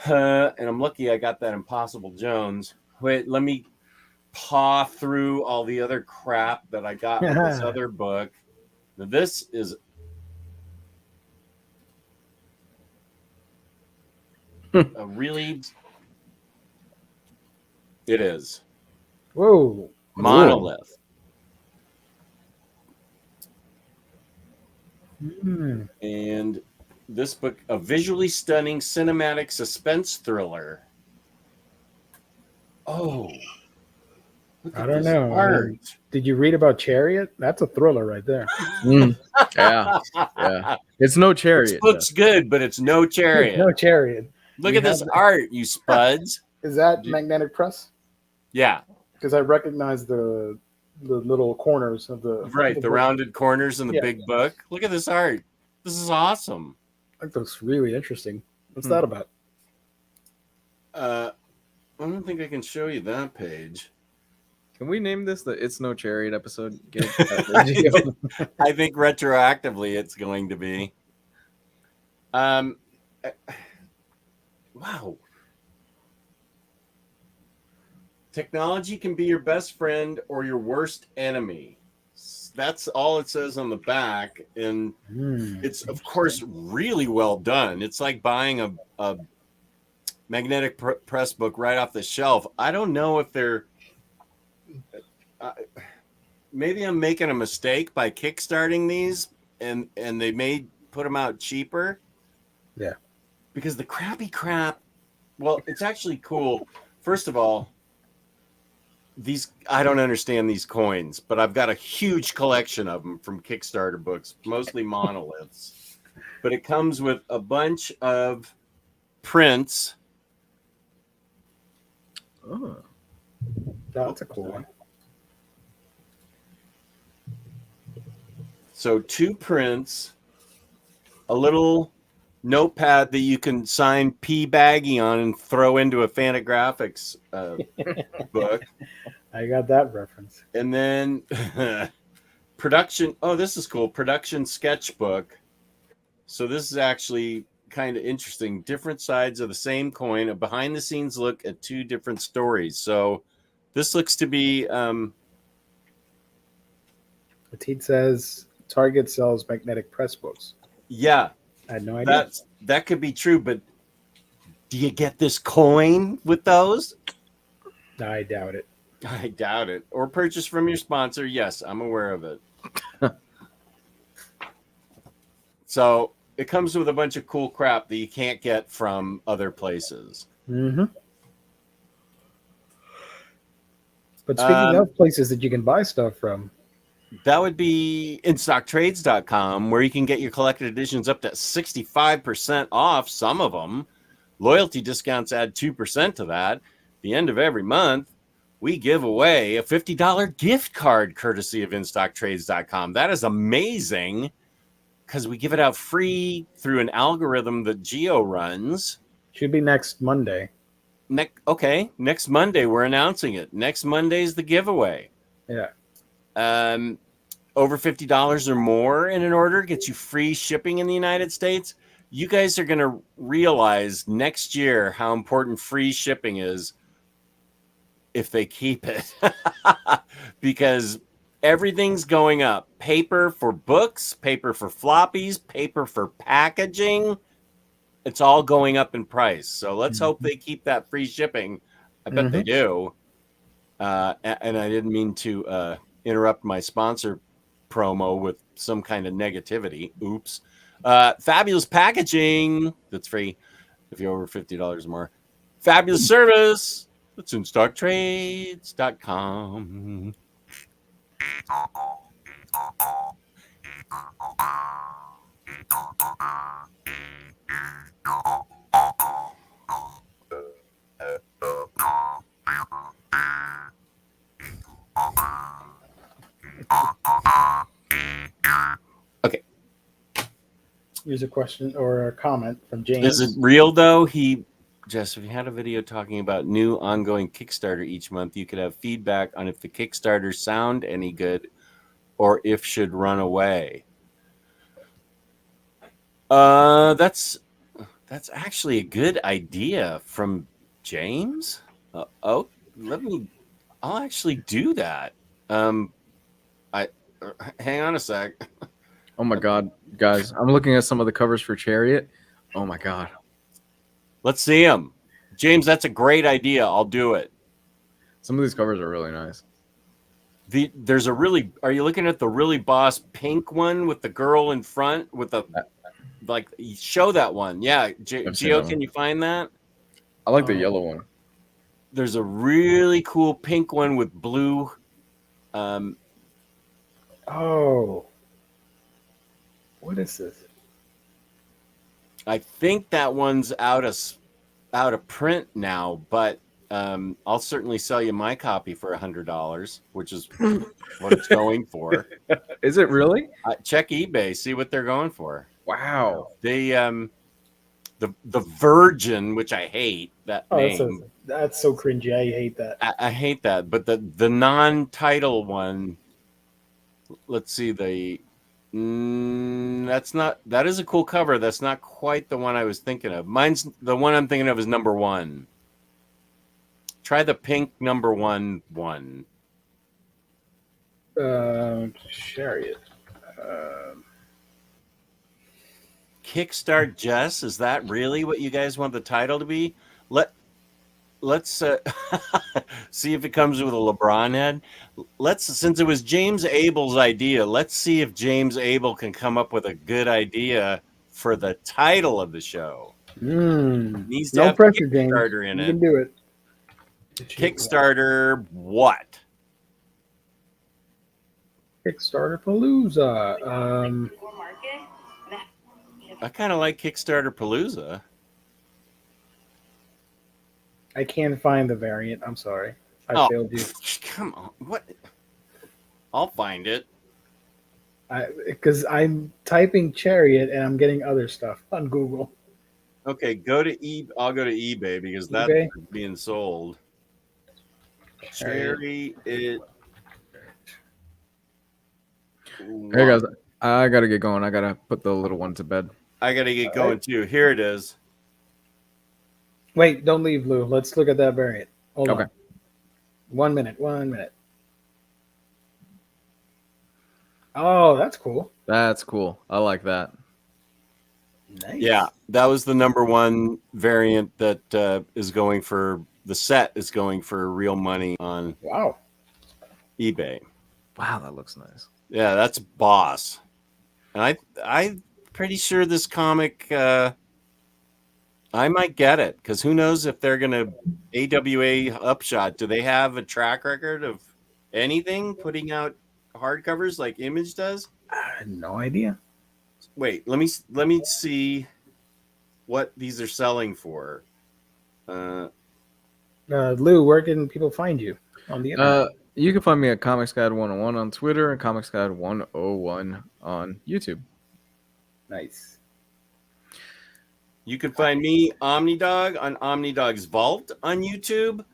And I'm lucky I got that Impossible Jones. Wait, let me paw through all the other crap that I got with this other book. Now, this is a really... It is. Whoa. Monolith. And this book, a visually stunning cinematic suspense thriller. Oh, I don't know. Art. Did you read about Chariot? That's a thriller right there. Yeah. It's no Chariot. It looks good, but it's no Chariot. No Chariot. Look at this art, you spuds. Is that Magnetic Press? Yeah. Because I recognize the little corners of the the rounded corners in the big book. Look at this art. This is awesome. That looks really interesting. What's that about? I don't think I can show you that page. Can we name this the It's No Chariot episode? I think retroactively it's going to be. Wow. Technology can be your best friend or your worst enemy. That's all it says on the back. And it's, of course, really well done. It's like buying a magnetic press book right off the shelf. I don't know if they're... maybe I'm making a mistake by kickstarting these, and they may put them out cheaper. Yeah. Because the crappy crap, well, it's actually cool. First of all, I don't understand these coins, but I've got a huge collection of them from Kickstarter books, mostly monoliths. But it comes with a bunch of prints. Oh, that's a cool one. So 2 prints, a little notepad that you can sign P. Baggy on and throw into a Fantagraphics book. I got that reference. And then production. Oh, this is cool. Production sketchbook. So this is actually kind of interesting. Different sides of the same coin, a behind the scenes look at 2 different stories. So this looks to be... Petit says Target sells magnetic press books. Yeah. I had no idea. That could be true, but do you get this coin with those? I doubt it. I doubt it. Or purchase from your sponsor. Yes, I'm aware of it. So it comes with a bunch of cool crap that you can't get from other places. Mm-hmm. But speaking of places that you can buy stuff from, that would be InStockTrades.com, where you can get your collected editions up to 65% off, some of them. Loyalty discounts add 2% to that. At the end of every month, we give away a $50 gift card courtesy of InStockTrades.com. That is amazing because we give it out free through an algorithm that Geo runs. Should be next Monday. Next Monday, we're announcing it. Next Monday's the giveaway. Yeah. Over $50 or more in an order gets you free shipping in the United States. You guys are going to realize next year how important free shipping is if they keep it. Because everything's going up. Paper for books, paper for floppies, paper for packaging. It's all going up in price. So let's hope they keep that free shipping. I bet they do. And I didn't mean to interrupt my sponsor promo with some kind of negativity. Oops. Fabulous packaging. That's free if you're over $50 or more. Fabulous service. That's InStockTrades.com. Okay. Here's a question or a comment from James. Is it real though? Jess, if you had a video talking about new ongoing Kickstarter each month, you could have feedback on if the Kickstarters sound any good or if should run away. That's actually a good idea from James. I'll actually do that. Hang on a sec. Oh my God, guys. I'm looking at some of the covers for Chariot. Oh my God. Let's see them. James, that's a great idea. I'll do it. Some of these covers are really nice. Are you looking at the really boss pink one with the girl in front with the, show that one. Yeah. Gio, can you find that? I like the yellow one. There's a really cool pink one with blue. What is this? I think that one's out of print now, but I'll certainly sell you my copy for $100, which is what it's going for. Is it really? Check eBay, see what they're going for. Wow. They the Virgin, which I hate that name. That's so cringy. I hate that. I hate that. But the non-title one. Let's see that is a cool cover. That's not quite the one I was thinking of. Mine's the one I'm thinking of is number 1. Try the pink number 1 one. Chariot. Kickstart Jess, is that really what you guys want the title to be? Let's see if it comes with a Lebron head. Since it was James Abel's idea, let's see if James Abel can come up with a good idea for the title of the show. Needs to have pressure, Kickstarter James. in You can do it. Kickstarter what? Kickstarter Palooza. I kind of like Kickstarter Palooza. I can't find the variant. I'm sorry. I failed you. Come on. What? I'll find it. Because I'm typing Chariot and I'm getting other stuff on Google. Okay, I'll go to eBay because that's being sold. Chariot. Hey guys, I gotta get going. I gotta put the little one to bed. I gotta get going too. Here it is. Wait, don't leave, Lou. Let's look at that variant. Hold Okay. on. 1 minute. Oh, that's cool. That's cool. I like that. Nice. Yeah, that was the number 1 variant that is going for the set is going for real money on eBay. Wow, that looks nice. Yeah, that's boss. And I'm pretty sure this comic I might get it because who knows if they're gonna AWA Upshot. Do they have a track record of anything putting out hardcovers like Image does? I had no idea. Wait, let me see what these are selling for. Lou, where can people find you on the internet? You can find me at Comics Guide 101 on Twitter and Comics Guide 101 on YouTube. Nice. You can find me, Omnidog, on Omnidog's Vault on YouTube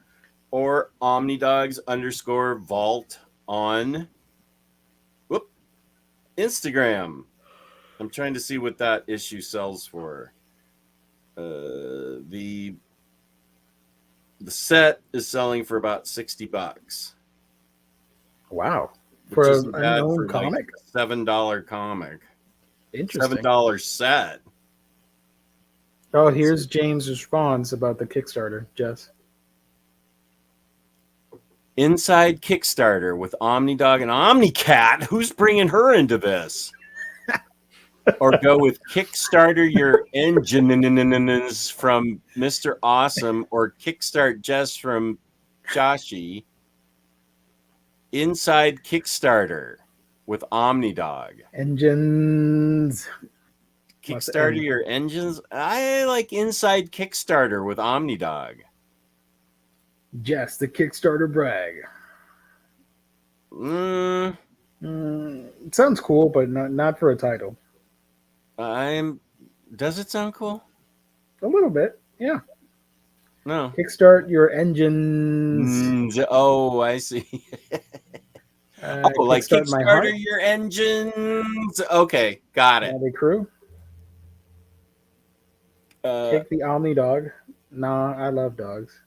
or Omnidogs_Vault on Instagram. I'm trying to see what that issue sells for. The set is selling for about $60. Wow. For an unknown comic? Like $7 comic. Interesting. $7 set. Oh, here's James' response about the Kickstarter, Jess. Inside Kickstarter with Omnidog and Omnicat. Who's bringing her into this? Or go with Kickstarter Your Engines from Mr. Awesome or Kickstart Jess from Joshi. Inside Kickstarter with Omnidog. Engines. Kickstarter Your Engines. I like Inside Kickstarter with Omnidog. Jess, the Kickstarter brag. It sounds cool, but not for a title. Does it sound cool? A little bit, yeah. No. Kickstart Your Engines. Oh, I see. Like Kickstarter Your Engines. Okay, got it. The crew. Take the Omnidog. Nah, I love dogs.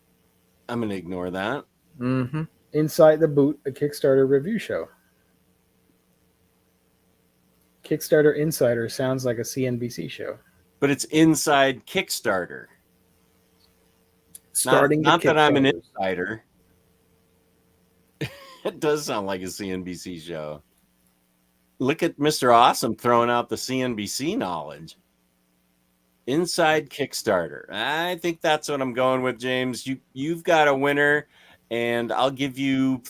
I'm gonna ignore that. Mm-hmm. Inside the Boot, a Kickstarter review show. Kickstarter Insider sounds like a CNBC show. But it's inside Kickstarter. Not that I'm an insider. It does sound like a CNBC show. Look at Mr. Awesome throwing out the CNBC knowledge. Inside Kickstarter. I think that's what I'm going with, James. You've got a winner, and I'll give you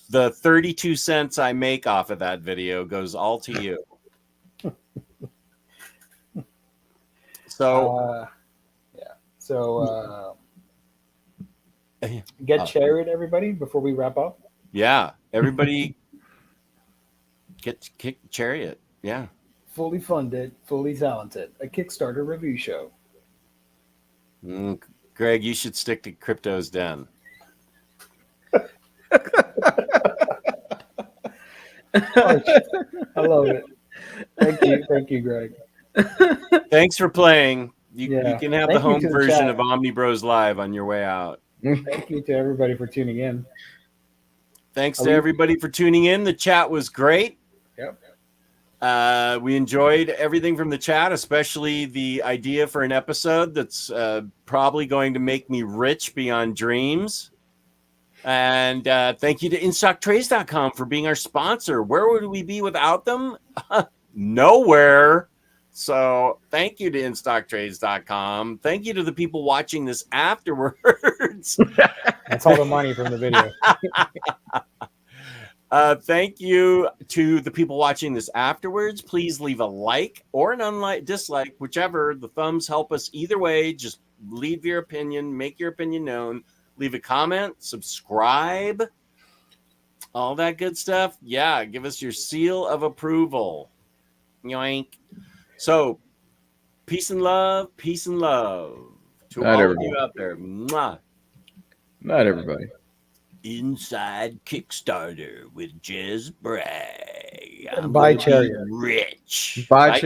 the 32 cents I make off of that video goes all to you. So, get Chariot, everybody, before we wrap up. Yeah, everybody get Chariot. Yeah. fully funded, fully talented, a Kickstarter review show. Greg, you should stick to Crypto's Den. I love it. Thank you, Greg. Thanks for playing. You can have the Thank you home to the version chat. of Omnibros Live on your way out. Thank you to everybody for tuning in. Thanks to everybody for tuning in. The chat was great. Yep. We enjoyed everything from the chat, especially the idea for an episode that's probably going to make me rich beyond dreams. And thank you to InStockTrades.com for being our sponsor. Where would we be without them? Nowhere. So thank you to InStockTrades.com. Thank you to the people watching this afterwards. That's all the money from the video. Thank you to the people watching this afterwards. Please leave a like or an dislike, whichever. The thumbs help us either way. Just leave your opinion, make your opinion known. Leave a comment, subscribe, all that good stuff. Yeah, give us your seal of approval. Yoink. So, peace and love to Not all everybody. of you out there. Mwah. Not everybody. Inside Kickstarter with Jez Bray. Bye, Cherry. Rich. Bye,